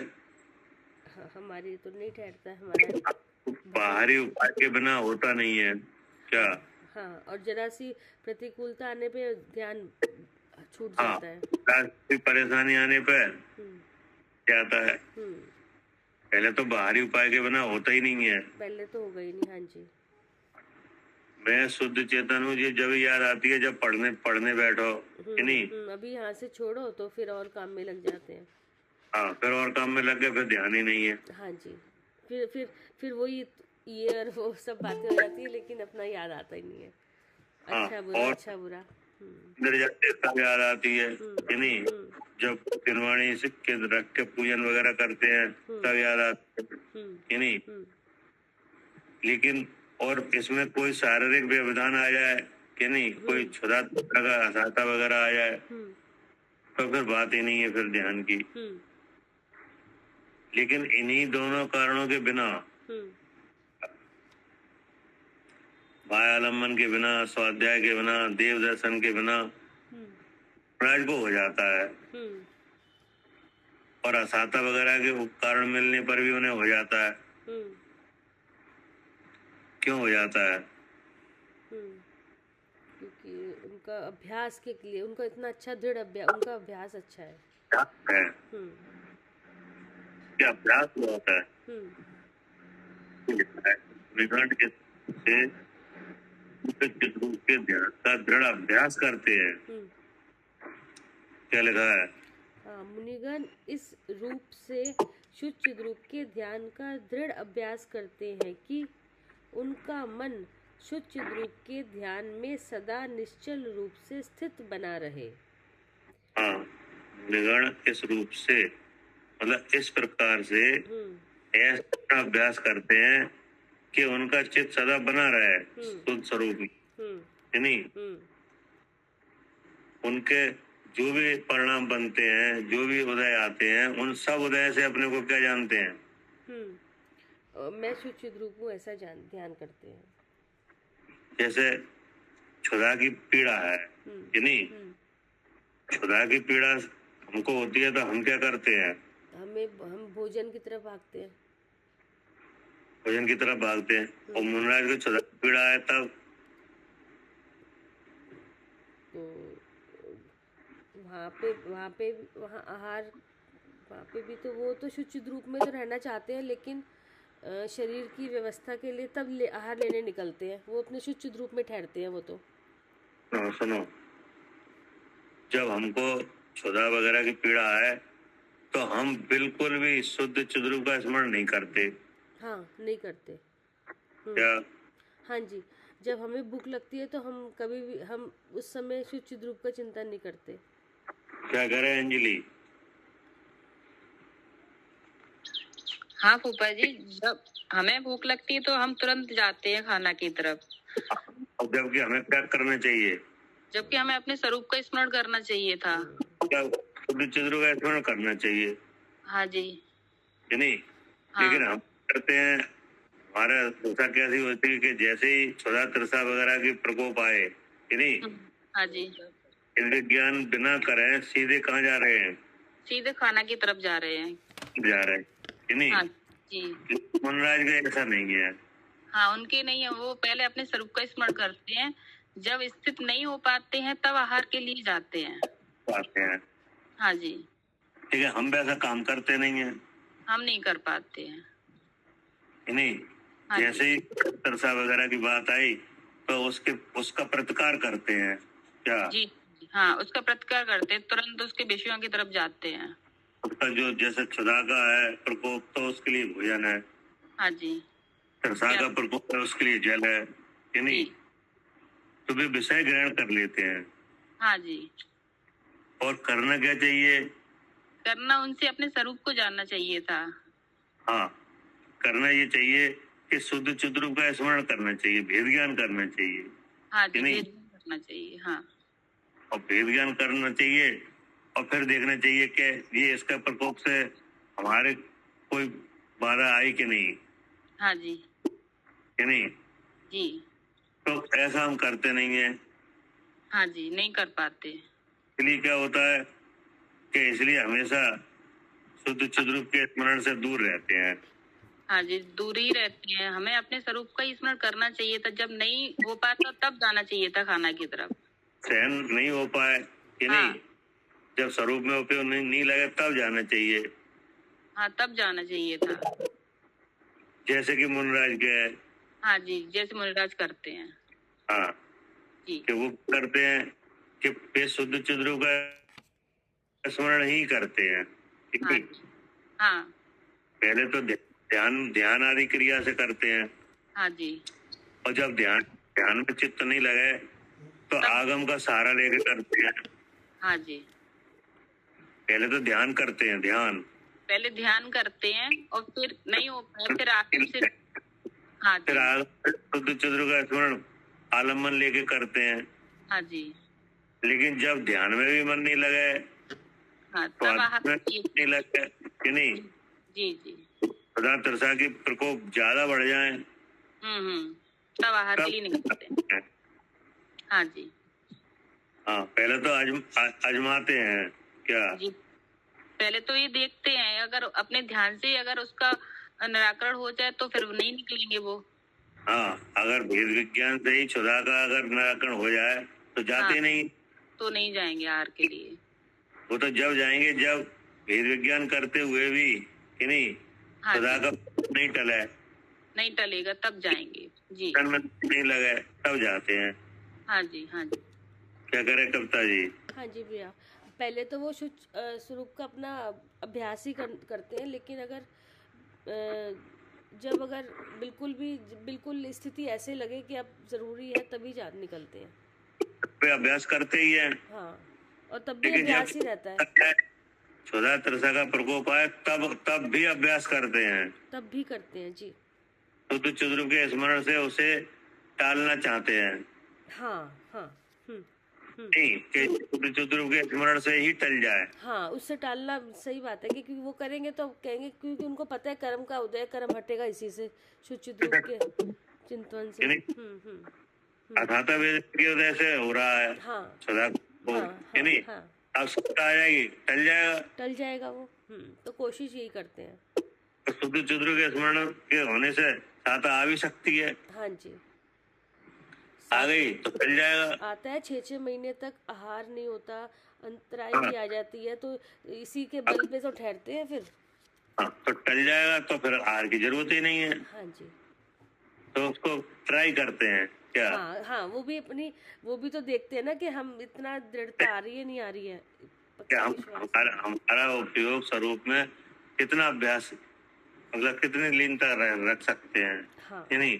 Speaker 2: हाँ, हमारी तो नहीं ठहरता है हमारा।
Speaker 3: बाहरी उपाय के बिना होता नहीं है। क्या?
Speaker 2: हाँ, और जरा सी प्रतिकूलता आने पे ध्यान छूट
Speaker 3: हाँ,
Speaker 2: जाता है।
Speaker 3: कोई परेशानी आने पर
Speaker 2: हम्म
Speaker 3: क्या आता है,
Speaker 2: हम्म
Speaker 3: पहले तो बाहरी उपाय के बिना होता ही नहीं है।
Speaker 2: पहले तो हो गई नहीं। हाँ जी।
Speaker 3: मैं शुद्ध चेतन हूँ, ये जब याद आती है जब पढ़ने पढ़ने बैठो कि नहीं।
Speaker 2: अभी यहाँ से छोड़ो तो फिर और काम में लग जाते हैं।
Speaker 3: हाँ, फिर और काम में लग गए, फिर ध्यान ही नहीं है।
Speaker 2: हाँ जी। फिर वही ये और वो सब बातें हो जाती है, लेकिन अपना याद आता ही नहीं है।
Speaker 3: हाँ,
Speaker 2: अच्छा बुरा,
Speaker 3: और
Speaker 2: अच्छा बुरा।
Speaker 3: अंदर जाते तब याद आती है कि नहीं। जब निर्वाणी सिक्के रख के पूजन वगैरह करते हैं तब याद आती है कि नहीं। लेकिन और इसमें कोई शारीरिक व्यवधान आ जाए कि नहीं, कोई क्षुधा असहता वगैरह आ जाए तो फिर बात ही नहीं है फिर ध्यान की। लेकिन इन्हीं दोनों कारणों के बिना, भायालंबन के बिना, स्वाध्याय के बिना, देव दर्शन के बिना राज को हो जाता है। और असहता वगैरह के कारण मिलने पर भी उन्हें हो जाता है। क्यों हो जाता है?
Speaker 2: क्योंकि उनका अभ्यास के लिए, उनका इतना अच्छा दृढ़ अभ्यास, उनका अभ्यास अच्छा है।
Speaker 3: क्या अभ्यास होता है? निकट के से चित्ररूप के ध्यान का दृढ़ अभ्यास करते हैं। क्या लिखा है?
Speaker 2: मुनिगण इस रूप से शुद्ध चिद्रूप के ध्यान का दृढ़ अभ्यास करते हैं कि उनका मन शुद्ध चिद्रूप के ध्यान में सदा निश्चल रूप से स्थित बना रहे।
Speaker 3: हाँ, मुनिगण इस रूप से, मतलब इस प्रकार से ऐसा अभ्यास करते हैं कि उनका चित्त सदा बना रहे शुद्ध स्वरूप में, नहीं। उनके जो भी परिणाम बनते हैं, जो भी उदय आते हैं, उन सब उदय से अपने को क्या जानते हैं?
Speaker 2: मैं शुद्ध चिद्रूप हूँ, ऐसा ध्यान करते हैं।
Speaker 3: जैसे क्षुधा की पीड़ा है कि नहीं, क्षुधा की पीड़ा हमको होती है तो हम क्या करते हैं?
Speaker 2: हम भोजन की तरफ भागते हैं।
Speaker 3: भोजन की तरफ भागते हैं। और मुनराज को क्षुधा की पीड़ा है तब
Speaker 2: तो वहाँ आहार, वहाँ पे भी तो वो तो शुद्ध रूप में तो रहना चाहते हैं, लेकिन शरीर की व्यवस्था के लिए तब आहार लेने निकलते हैं। वो अपने शुद्ध रूप में ठहरते हैं वो तो।
Speaker 3: सुनो, जब हमको क्षुधा वगैरह की पीड़ा है तो हम बिल्कुल भी शुद्ध चिद्रूप का स्मरण नहीं करते।
Speaker 2: हाँ, नहीं करते।
Speaker 3: क्या?
Speaker 2: हाँ जी। जब हमें भूख लगती है तो हम कभी भी, हम उस समय शुद्ध चिद्रूप का चिंतन नहीं करते।
Speaker 3: क्या करें अंजलि?
Speaker 4: हाँ फूफा जी, जब हमें भूख लगती है तो हम तुरंत जाते हैं खाना की तरफ।
Speaker 3: और जबकि हमें क्या करना चाहिए?
Speaker 4: जबकि हमें अपने स्वरूप का स्मरण करना चाहिए था।
Speaker 3: क्या शुद्ध चिद्रूप का स्मरण करना चाहिए?
Speaker 4: हाँ जी।
Speaker 3: नहीं।
Speaker 4: हाँ।
Speaker 3: लेकिन हम करते हैं, हमारा दशा कैसी होती है कि जैसे ही क्षुधा तृषा वगैरह की प्रकोप आए कि नहीं,
Speaker 4: हाँ जी,
Speaker 3: इनके ज्ञान बिना करें सीधे कहाँ जा रहे हैं?
Speaker 4: सीधे खाना की तरफ जा रहे हैं
Speaker 3: कि नहीं।
Speaker 4: हाँ जी।
Speaker 3: मनराज का ऐसा नहीं है।
Speaker 4: हाँ, उनके नहीं है, वो पहले अपने स्वरूप का स्मरण करते हैं। जब स्थित नहीं हो पाते हैं तब आहार के लिए जाते हैं।
Speaker 3: हाँ
Speaker 4: जी।
Speaker 3: ठीक है, हम वैसा काम करते नहीं है।
Speaker 4: हम नहीं कर पाते हैं।
Speaker 3: नहीं।
Speaker 4: हाँ,
Speaker 3: जैसे ही तरसा वगैरह की बात आई तो उसका प्रतिकार करते हैं। क्या?
Speaker 4: जी हाँ, उसका प्रतिकार करते हैं, तुरंत उसके विषयों की तरफ जाते हैं।
Speaker 3: उसका जो जैसे क्षुधा का है प्रकोप तो उसके लिए भोजन है।
Speaker 4: हाँ जी।
Speaker 3: तरसा का प्रकोप है उसके लिए जल है कि नहीं। तो वे विषय ग्रहण कर लेते हैं।
Speaker 4: हाँ जी।
Speaker 3: और करना क्या चाहिए?
Speaker 4: करना उनसे अपने स्वरूप को जानना चाहिए था।
Speaker 3: हाँ, करना ये चाहिए कि शुद्ध चिद्रूप का स्मरण करना चाहिए, भेद ज्ञान करना चाहिए।
Speaker 4: हाँ जी, भेद ज्ञान करना चाहिए। हाँ,
Speaker 3: और भेद ज्ञान करना चाहिए और फिर देखना चाहिए कि ये इसका प्रकोप से हमारे कोई बाधा आई कि नहीं।
Speaker 4: हाँ जी,
Speaker 3: कि नहीं
Speaker 4: जी।
Speaker 3: तो ऐसा हम करते नहीं है।
Speaker 4: हाँ जी, नहीं कर पाते।
Speaker 3: इसलिए क्या होता है कि इसलिए हमेशा शुद्ध चिद्रूप के स्मरण से दूर रहते हैं।
Speaker 4: हाँ जी, दूर ही रहते हैं। हमें अपने स्वरूप का ही स्मरण करना चाहिए था। जब नहीं हो पाता तब जाना चाहिए था खाना की तरफ।
Speaker 3: सहन नहीं हो पाए कि
Speaker 4: हाँ।
Speaker 3: नहीं, जब स्वरूप में उपयोग नहीं लगे तब जाना चाहिए।
Speaker 4: हाँ, तब जाना चाहिए था।
Speaker 3: जैसे कि मुनराज गए।
Speaker 4: हाँ जी, जैसे मुनिराज करते हैं।
Speaker 3: हाँ,
Speaker 4: जी।
Speaker 3: कि वो करते हैं कि वे शुद्ध चिद्रू का स्मरण ही करते हैं। ठीक
Speaker 4: हाँ
Speaker 3: है?
Speaker 4: जी। हाँ।
Speaker 3: पहले तो ध्यान आदि क्रिया से करते हैं,
Speaker 4: हाँ जी।
Speaker 3: और जब ध्यान में चित्त नहीं लगे तो आगम का सहारा लेके करते हैं।
Speaker 4: हाँ जी,
Speaker 3: पहले तो ध्यान करते हैं,
Speaker 4: पहले ध्यान करते हैं और फिर नहीं हो पाए फिर आगम से। हाँ
Speaker 3: फिर
Speaker 4: जी।
Speaker 3: आगम शुद्ध चिद्रू का स्मरण आलम्बन लेके करते हैं।
Speaker 4: हाँ जी।
Speaker 3: लेकिन जब ध्यान में भी मन नहीं लगे
Speaker 4: हाँ,
Speaker 3: तो
Speaker 4: तब
Speaker 3: आत्मा में नहीं लगे कि नहीं,
Speaker 4: जी जी।
Speaker 3: खुदा तरसा की प्रकोप ज्यादा बढ़ जाए
Speaker 4: तब आहार के लिए निकलते हैं। हाँ जी।
Speaker 3: हाँ, पहले तो आजमाते हैं क्या
Speaker 4: जी, पहले तो ये देखते हैं, अगर अपने ध्यान से अगर उसका निराकरण हो जाए तो फिर नहीं निकलेंगे वो।
Speaker 3: हाँ, अगर भेद विज्ञान से ही क्षुधा का अगर निराकरण हो जाए तो जाते
Speaker 4: हाँ,
Speaker 3: नहीं,
Speaker 4: तो नहीं जाएंगे आहार के लिए।
Speaker 3: वो तो जब जाएंगे जब भेद विज्ञान करते हुए भी कि नहीं,
Speaker 4: हाँ
Speaker 3: क्षुधा
Speaker 4: जी,
Speaker 3: का नहीं टले,
Speaker 4: नहीं टलेगा तब जाएंगे। जी।
Speaker 3: तन में नहीं लगे तब जाते हैं।
Speaker 4: हाँ जी। हाँ जी।
Speaker 3: क्या करे कविता जी?
Speaker 2: हाँ जी भैया, पहले तो वो शुद्ध स्वरूप का अपना अभ्यास ही करते हैं, लेकिन अगर जब अगर बिल्कुल स्थिति ऐसे लगे कि अब ज़रूरी है तभी निकलते हैं।
Speaker 3: वे अभ्यास करते ही है,
Speaker 2: हाँ, और तब भी
Speaker 3: लेकिन
Speaker 2: अभ्यास ही
Speaker 3: जब
Speaker 2: रहता है।
Speaker 3: क्षुधा तरसा का प्रकोप आए तब भी अभ्यास करते हैं,
Speaker 2: तब भी करते हैं जी।
Speaker 3: शुद्ध चिद्रू के स्मरण से उसे टालना चाहते हैं।
Speaker 2: हाँ हाँ।
Speaker 3: नहीं कि शुद्ध चिद्रू के स्मरण से ही टल जाए।
Speaker 2: हाँ, उससे टालना सही बात है, क्योंकि वो करेंगे तो कहेंगे, क्योंकि उनको पता है कर्म का उदय, कर्म हटेगा इसी से, शुचित रूप के चिंतन से।
Speaker 3: अथाता वेद के उदय से हो रहा है।
Speaker 2: हाँ
Speaker 3: सदा नहीं, अब सत्ता आ जाएगी, टल जाएगा
Speaker 2: वो। तो कोशिश यही करते हैं।
Speaker 3: तो शुद्ध चिद्रू के स्मरण के होने से साता आ भी सकती है।
Speaker 2: हाँ जी,
Speaker 3: आ गई तो टल जाएगा।
Speaker 2: आता है 6 महीने तक आहार नहीं होता, अंतराई भी आ जाती है, तो इसी के बल पे तो ठहरते हैं फिर।
Speaker 3: हाँ, तो टल जाएगा तो फिर आहार की जरूरत ही नहीं है।
Speaker 2: हाँ जी, तो
Speaker 3: उसको ट्राई करते हैं क्या?
Speaker 2: हाँ, वो भी तो देखते हैं ना कि हम इतना दृढ़ता आ रही है नहीं आ रही है,
Speaker 3: क्या हमारा उपयोग स्वरूप में कितना अभ्यास, मतलब कितनी लीनता रख सकते हैं।
Speaker 2: हाँ,
Speaker 3: नहीं,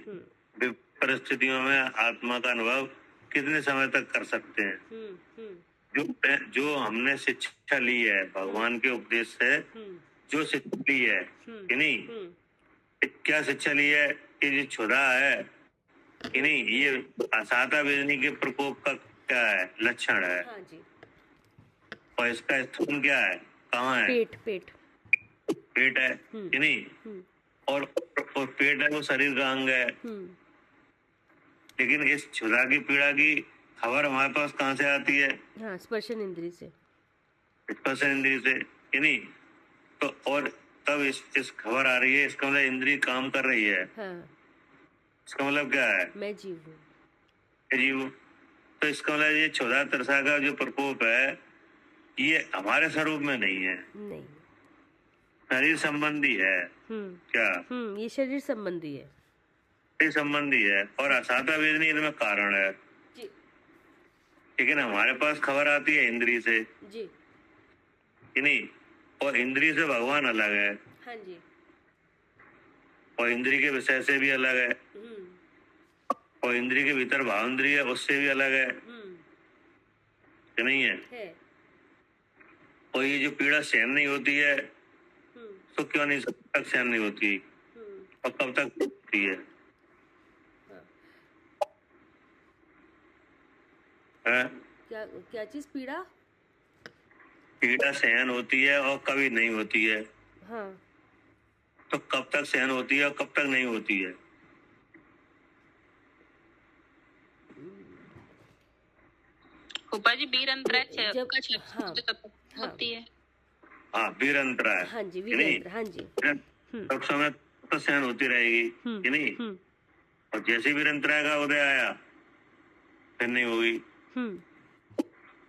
Speaker 3: परिस्थितियों में आत्मा का अनुभव कितने समय तक कर सकते हैं। जो हमने शिक्षा ली है भगवान के उपदेश से, जो शिक्षा ली है कि नहीं, क्या शिक्षा ली है कि जो क्षुधा है कि नहीं, ये असाता वेदनी के प्रकोप का क्या है, लक्षण है।
Speaker 2: हाँ जी।
Speaker 3: और इसका स्थूल क्या है, कहाँ है? पेट है कि नहीं, और पेट है वो शरीर का अंग है। लेकिन इस क्षुधा की पीड़ा की खबर हमारे पास कहाँ से आती है?
Speaker 2: हाँ, स्पर्शन इंद्रिय से
Speaker 3: कि नहीं, तो और तब इस खबर आ रही है, इसका मतलब इंद्रिय काम कर रही है।
Speaker 2: हाँ।
Speaker 3: इसका मतलब क्या है?
Speaker 2: मैं जीव हूँ।
Speaker 3: तो इसका मतलब ये क्षुधा तरसा का जो प्रकोप है ये हमारे स्वरूप में नहीं है, शरीर संबंधी है। क्या?
Speaker 2: ये शरीर संबंधी है,
Speaker 3: और असाता वेदनी इनमें कारण है
Speaker 2: जी।
Speaker 3: लेकिन हमारे पास खबर आती है इंद्रिय से
Speaker 2: जी,
Speaker 3: कि नहीं, और इंद्रिय से भगवान अलग है।
Speaker 2: हाँ जी। और
Speaker 3: इंद्रिय के विषय से भी अलग है, और इंद्रिय के भीतर भाव इंद्रिय है उससे भी अलग है कि नहीं है। और ये जो पीड़ा सहन नहीं होती है तो क्यों नहीं तक सहन नहीं होती, और कब तक होती है?
Speaker 2: क्या चीज?
Speaker 3: पीड़ा सहन होती है और कभी नहीं होती है।
Speaker 2: हाँ।
Speaker 3: तो कब तक सहन होती है और कब तक नहीं होती है?
Speaker 4: जी वीर अंतराय होती है।
Speaker 3: हाँ, वीर अंतराय।
Speaker 2: हाँ जी, वीर अंतराय। हाँ जी।
Speaker 3: तब समय तो सहन होती रहेगी कि नहीं। और जैसे भी अंतराय का उदय आया फिर नहीं होगी।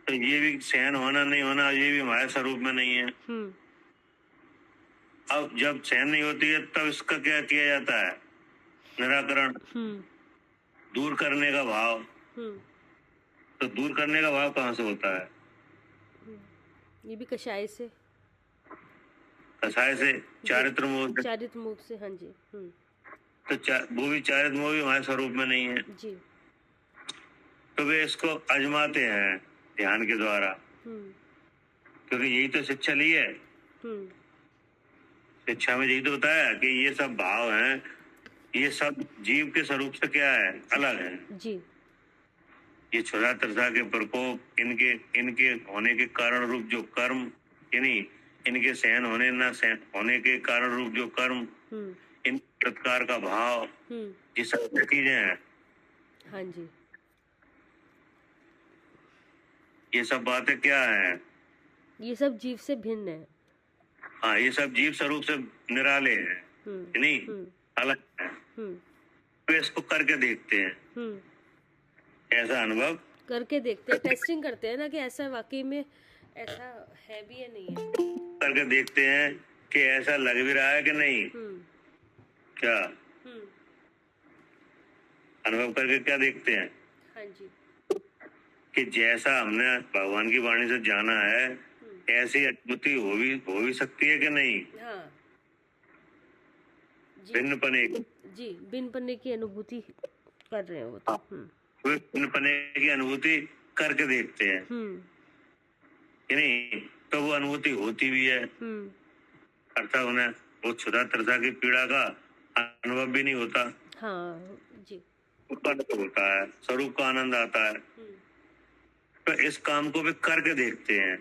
Speaker 3: तो ये भी सहन होना नहीं होना, ये भी हमारे स्वरूप में नहीं है। अब जब सहन नहीं होती है तब इसका क्या किया जाता है, निराकरण, दूर करने का भाव। तो दूर करने का भाव कहाँ से होता है?
Speaker 2: ये भी कषाय से,
Speaker 3: कषाय से, चारित्र मोह से।
Speaker 2: चारित्र मोह से, हाँ जी।
Speaker 3: तो वो भी चारित्र मोह भी हमारे स्वरूप में नहीं है
Speaker 2: जी।
Speaker 3: तो वे इसको आजमाते हैं ध्यान के द्वारा, क्योंकि यही तो शिक्षा ली है। शिक्षा में यही तो बताया कि ये सब भाव हैं, ये सब जीव के स्वरूप से क्या है, अलग है
Speaker 2: जी।
Speaker 3: ये क्षुधा तृषा के प्रकोप, इनके होने के कारण रूप जो कर्म, यानी इनके सहन होने न सहन होने के कारण रूप जो कर्म, इन प्रकार का भाव, ये सब चीजें हैं।
Speaker 2: हाँ जी।
Speaker 3: ये सब बातें क्या है?
Speaker 2: ये सब जीव से भिन्न है।
Speaker 3: हाँ, ये सब जीव स्वरूप से निराले हैं, नहीं अलग है। तो इसको करके देखते हैं, ऐसा अनुभव
Speaker 2: करके देखते हैं, टेस्टिंग करते हैं ना कि ऐसा वाकई में ऐसा है भी या नहीं है।
Speaker 3: करके देखते हैं कि ऐसा लग भी रहा है कि नहीं। क्या अनुभव करके क्या देखते हैं?
Speaker 2: हाँ जी।
Speaker 3: कि जैसा हमने भगवान की वाणी से जाना है ऐसी अनुभूति हो भी सकती है कि नहीं।
Speaker 2: हाँ जी।
Speaker 3: भिन्न पने
Speaker 2: जी, भिन्न पने की अनुभूति कर रहे हैं वो तो।
Speaker 3: भिन्न पने की अनुभूति करके देखते हैं कि नहीं, तो वो अनुभूति होती भी है। अर्थात उन्हें वो क्षुधा तृषा की पीड़ा का अनुभव भी नहीं होता।
Speaker 2: हाँ जी।
Speaker 3: उत्पन्न होता है, स्वरूप का आनंद आता है। तो इस काम को भी करके देखते हैं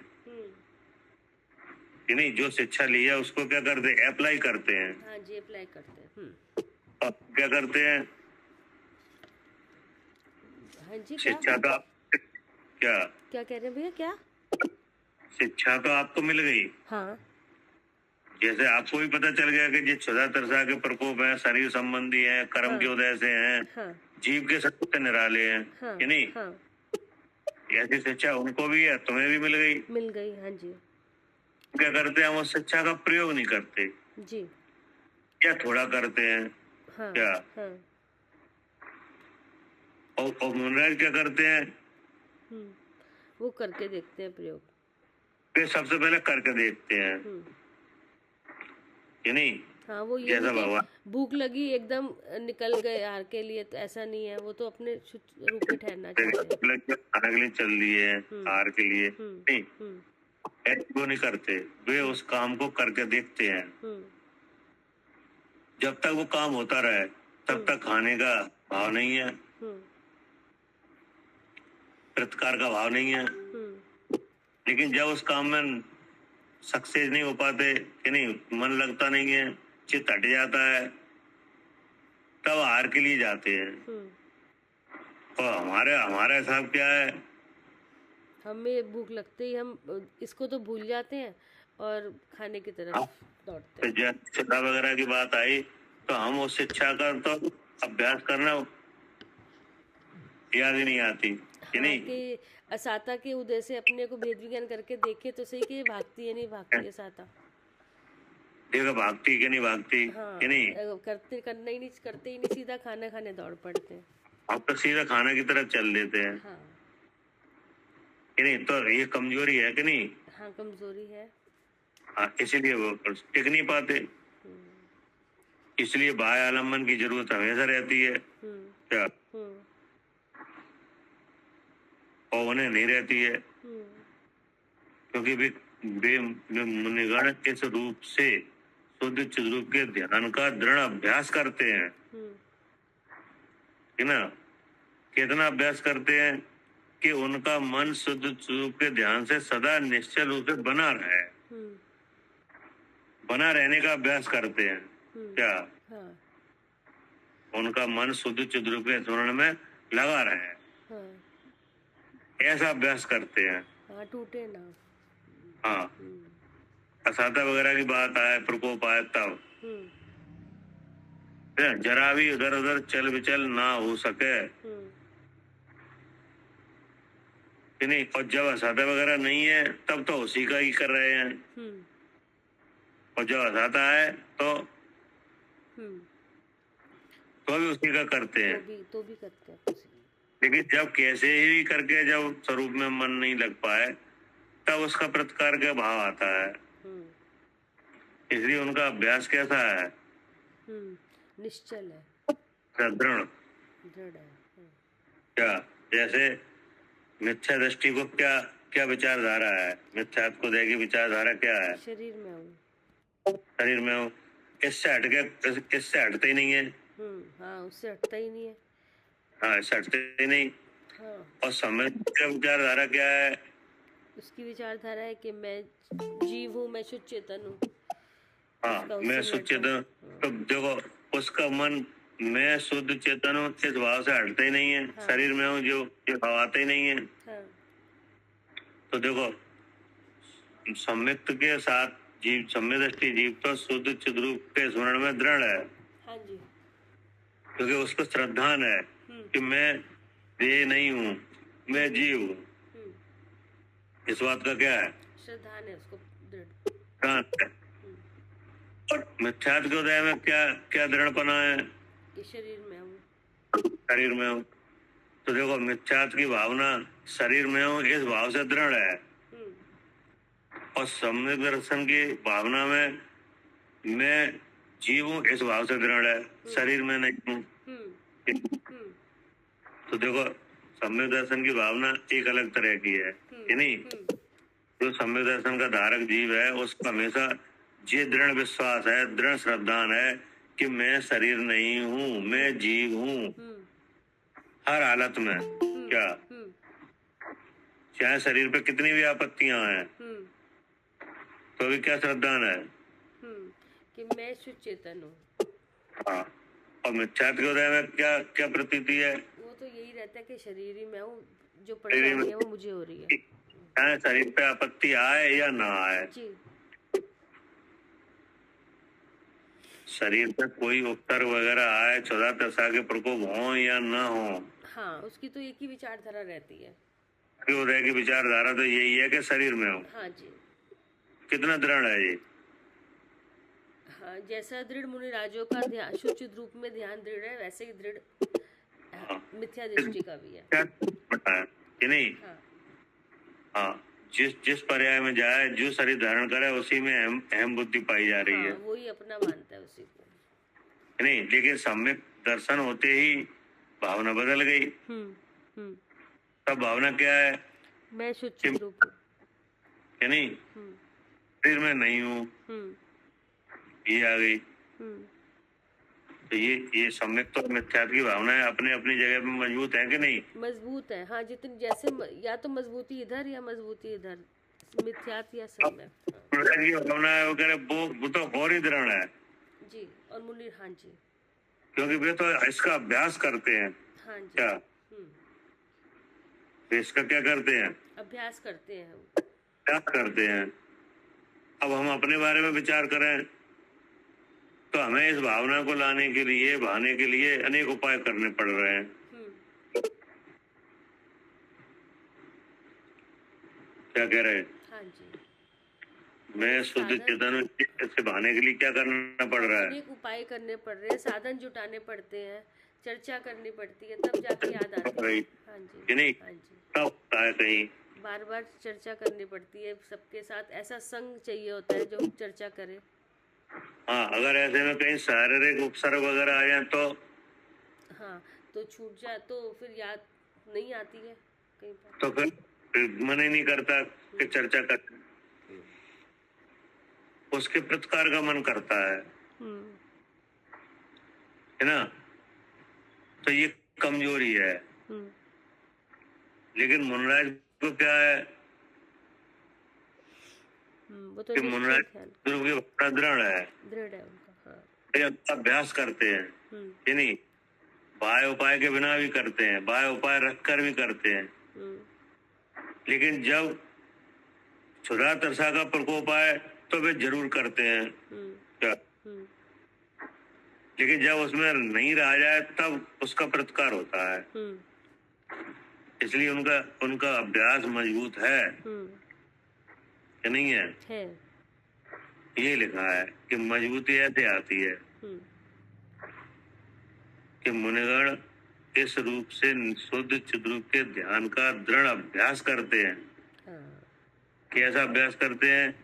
Speaker 3: कि नहीं, जो शिक्षा ली है उसको क्या करते हैं, अप्लाई करते हैं।
Speaker 2: हाँ जी, अप्लाई करते हैं।
Speaker 3: अब क्या करते हैं?
Speaker 2: हाँ जी।
Speaker 3: शिक्षा तो क्या
Speaker 2: क्या कह रहे हैं भैया? क्या
Speaker 3: शिक्षा तो आपको मिल गई।
Speaker 2: हाँ।
Speaker 3: जैसे आपको भी पता चल गया कि जो क्षुधा तृषा के प्रकोप है, शरीर संबंधी है, कर्म के उदय से हैं, जीव के सत्य निराले हैं कि नहीं। ऐसी शिक्षा उनको भी है, तुम्हें भी मिल गई।
Speaker 2: मिल गई, हाँ जी।
Speaker 3: क्या करते हैं, वो शिक्षा का प्रयोग नहीं करते
Speaker 2: जी।
Speaker 3: क्या थोड़ा करते हैं। क्या और मुनराज क्या करते हैं,
Speaker 2: वो करके देखते हैं प्रयोग।
Speaker 3: वे सबसे पहले करके देखते हैं कि नहीं।
Speaker 2: हाँ, वो ये
Speaker 3: जैसा भगवान
Speaker 2: भूख लगी एकदम निकल गए आहार के लिए, तो ऐसा नहीं है, वो तो अपने रूप में ठहरना चाहते हैं।
Speaker 3: खाने के लिए चल दिए आहार के लिए, नहीं वो नहीं करते, वे उस काम को करके देखते हैं। जब तक वो काम होता रहे तब तक खाने का भाव नहीं है, प्रतिकार का भाव नहीं है। लेकिन जब उस काम में सक्सेस नहीं हो पाते कि नहीं, मन लगता नहीं है, चित्त हट जाता है, तब आहार के लिए जाते हैं। तो हमारा हिसाब क्या है,
Speaker 2: हमें भूख लगते ही हम इसको तो भूल जाते हैं और खाने की तरफ दौड़ते हैं।
Speaker 3: जब शिक्षा वगैरह की बात आई तो हम उस शिक्षा का तो अभ्यास करना याद ही नहीं आती कि नहीं।
Speaker 2: कि असाता के उदय से अपने को भेद विज्ञान करके देखे तो सही कि भागती है नहीं भागती है साता।
Speaker 3: देखो भागती कि नहीं भागती कि नहीं,
Speaker 2: करते ही नहीं, सीधा खाना खाने दौड़ पड़ते हैं।
Speaker 3: अब तो सीधा खाने की तरफ चल देते हैं कि नहीं। तो ये कमजोरी है कि नहीं।
Speaker 2: हाँ, कमजोरी है।
Speaker 3: इसीलिए वो टिक नहीं पाते, इसलिए बाह्य आलम्बन की जरूरत हमेशा रहती है। क्या और उन्हें नहीं रहती है, क्योंकि वे मुनिगण इस रूप से शुद्ध चिद्रूप के ध्यान का दृढ़ अभ्यास करते हैं कि ना। कितना अभ्यास करते हैं कि उनका मन शुद्ध चिद्रूप के ध्यान से सदा निश्चल रूप से बना रहे, बना रहने का अभ्यास करते हैं। क्या उनका मन शुद्ध चिद्रूप के स्मरण में लगा रहे, ऐसा अभ्यास करते हैं।
Speaker 2: टूटे ना।
Speaker 3: हाँ, असाता वगैरह की बात आए, प्रकोप आए तब जरा भी उधर उधर चल विचल ना हो सके कि नहीं। और जब हंसाता वगैरह नहीं है तब तो उसी का ही कर रहे हैं, और जब हंसाता है तो भी उसी का करते हैं।
Speaker 2: तो भी करते हैं।
Speaker 3: लेकिन जब कैसे ही करके जब स्वरूप में मन नहीं लग पाए तब उसका प्रतिकार का भाव आता है। इसलिए उनका अभ्यास कैसा है?
Speaker 2: निश्चल है,
Speaker 3: दृढ़
Speaker 2: है।
Speaker 3: क्या जैसे मिथ्या दृष्टि को क्या क्या विचारधारा है? मिथ्या को देगी विचारधारा क्या है?
Speaker 2: शरीर में हूँ,
Speaker 3: शरीर में हूँ। किससे हटके, किससे हटते ही नहीं है।
Speaker 2: हाँ, उससे हटता ही नहीं है।
Speaker 3: हाँ, इससे हटते ही नहीं।
Speaker 2: हाँ।
Speaker 3: और समय का विचारधारा क्या है?
Speaker 2: उसकी विचारधारा है कि मैं जीव हूँ, मैं शुद्ध चेतन हूँ।
Speaker 3: हाँ, मैं शुद्ध चेतन। तो देखो उसका मन मैं शुद्ध चेतन हूँ इस भाव से हटते ही नहीं है। हाँ। शरीर में हूँ जो भाव आते ही नहीं है।
Speaker 2: हाँ। तो
Speaker 3: देखो सम्यक्त के साथ जीव, सम्य दृष्टि जीव तो शुद्ध चिद्रूप के स्मरण में दृढ़ है।
Speaker 2: हाँ जी।
Speaker 3: क्योंकि उसको श्रद्धान है कि मैं देह नहीं हूँ, मैं जीव हूँ। इस बात का क्या है?
Speaker 2: श्रद्धान है उसको,
Speaker 3: दृढ़। और मिथ्यात्व के उदय में क्या क्या दृढ़पना है?
Speaker 2: शरीर में हूँ,
Speaker 3: शरीर में हूँ। तो देखो मिथ्यात्व की भावना शरीर में हूँ इस भाव से दृढ़ है, और सम्यक दर्शन की भावना में मैं जीव हूँ इस भाव से दृढ़ है, शरीर में नहीं हूँ। तो देखो सम्यक दर्शन की भावना एक अलग तरह की है कि नहीं। जो सम्यक दर्शन का धारक जीव है उसका हमेशा ये दृढ़ विश्वास है, दृढ़ श्रद्धान है कि मैं शरीर नहीं हूँ, मैं जीव हूँ हर हालत में। क्या चाहे शरीर पे कितनी भी आपत्तियां हैं तो भी क्या श्रद्धान है
Speaker 2: कि मैं शुद्ध चेतन हूँ।
Speaker 3: हाँ, और मिथ्यात्व के उदय में क्या क्या प्रतीति है?
Speaker 2: वो तो यही रहता है कि शरीर ही मैं हूँ, जो परेशानी है वो मुझे हो रही है।
Speaker 3: चाहे शरीर पे आपत्ति आए या ना आए
Speaker 2: जी।
Speaker 3: शरीर पे कोई उपतर वगैरह आए, 14 दशा के प्रकोप हो या ना हो,
Speaker 2: हाँ, उसकी तो एक ही विचारधारा रहती है।
Speaker 3: उदय की विचारधारा तो यही है कि शरीर में हो।
Speaker 2: हाँ जी।
Speaker 3: कितना दृढ़ है ये?
Speaker 2: हाँ, जैसा दृढ़ मुनि राजों का ध्यान शुद्ध रूप में ध्यान दृढ़ है, वैसे ही दृढ़ मिथ्या दृष्टि का भी है।
Speaker 3: कि नहीं। हाँ, जिस पर्याय में जाए, जो शरीर धारण करे उसी में अहम बुद्धि पाई जा रही है।
Speaker 2: वो ही अपना मानता है उसी को।
Speaker 3: नहीं, लेकिन सम्यक दर्शन होते ही भावना बदल गई। तब भावना क्या है?
Speaker 2: मैं शुद्ध रूप
Speaker 3: कि नहीं, शरीर में नहीं हूँ, ये आ गई। तो ये सम्यक तो मिथ्यात्व की भावना है, अपने अपनी जगह पे मजबूत है कि नहीं?
Speaker 2: मजबूत है। हाँ, जितनी जैसे या तो मजबूती इधर या मजबूती इधर, मिथ्यात्व या सम्यक।
Speaker 3: की भावना है वो तो और ही दृढ़ है
Speaker 2: जी। और मुनि, हाँ जी,
Speaker 3: क्योंकि वे तो इसका अभ्यास करते हैं।
Speaker 2: हाँ जी।
Speaker 3: क्या इसका क्या करते हैं?
Speaker 2: अभ्यास करते हैं।
Speaker 3: क्या करते हैं? अब हम अपने बारे में विचार करें तो हमें इस भावना को लाने के लिए, भाने के लिए अनेक उपाय करने पड़ रहे हैं। क्या कह रहे हैं?
Speaker 2: हाँ जी।
Speaker 3: मैं शुद्ध चेतन से भाने के लिए क्या करना पड़ रहा है?
Speaker 2: अनेक उपाय करने पड़ रहे हैं, साधन जुटाने पड़ते हैं, चर्चा करनी पड़ती है, तब जाके याद आती है। हाँ जी।
Speaker 3: कि नहीं?
Speaker 2: हाँ जी।
Speaker 3: तब होता है कहीं
Speaker 2: बार बार चर्चा करनी पड़ती है सबके साथ, ऐसा संग चाहिए होता है जो चर्चा करे।
Speaker 3: हाँ, अगर ऐसे में कहीं शारीरिक उपसर्ग वगैरह आ जाए तो
Speaker 2: हाँ, तो छूट जाए तो फिर याद नहीं आती है कई बार।
Speaker 3: तो फिर मन ही नहीं करता कि चर्चा कर, उसके प्रतिकार का मन करता है ना। तो ये कमजोरी है। लेकिन मुनराज को क्या है
Speaker 2: वो तो
Speaker 3: मुनराज दृढ़ है
Speaker 2: उनका। हाँ,
Speaker 3: अभ्यास करते हैं कि नहीं, बाह्य उपाय के बिना भी करते हैं, बाह्य उपाय रखकर भी करते हैं। लेकिन जब क्षुधा तृषा का प्रकोप आए तो वे जरूर करते हैं। क्या लेकिन जब उसमें नहीं रहा जाए तब उसका प्रतिकार होता है। इसलिए उनका उनका अभ्यास मजबूत है कि नहीं है? ये लिखा है कि मजबूती ऐसे आती है कि मुनिगण इस रूप से शुद्ध चिद्रूप के ध्यान का दृढ़ अभ्यास करते हैं। कैसा अभ्यास करते हैं?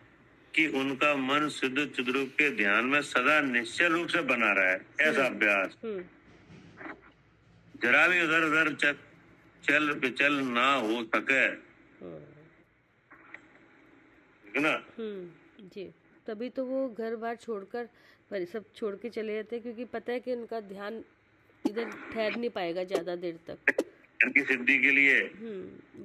Speaker 3: कि उनका मन शुद्ध चिद्रूप के ध्यान में सदा निश्चय रूप से बना रहा है। ऐसा अभ्यास जरा भी उधर उधर चल विचल ना हो सके, ठीक ना?
Speaker 2: जी, तभी तो वो घर बार छोड़कर सब छोड़ के चले जाते हैं, क्योंकि पता है कि उनका ध्यान इधर ठहर नहीं पाएगा ज्यादा देर तक।
Speaker 3: उनकी सिद्धि के लिए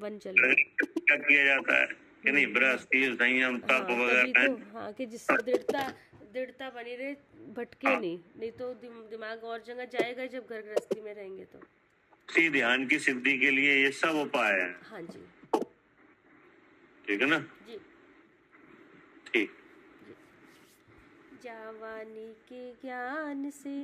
Speaker 2: वन चले
Speaker 3: क्या किया जाता है कि नहीं? बृहस्पति संयम तप वगैरह।
Speaker 2: हाँ, कि जिससे दृढ़ता बनी रहे, भटके नहीं तो दिमाग और जगह जाएगा जब घर गृहस्थी में रहेंगे तो।
Speaker 3: इसी ध्यान की सिद्धि के लिए ये सब उपाय है।
Speaker 2: हाँ जी,
Speaker 3: ठीक है ना
Speaker 2: जी?
Speaker 3: ठीक।
Speaker 2: जावानी के ज्ञान से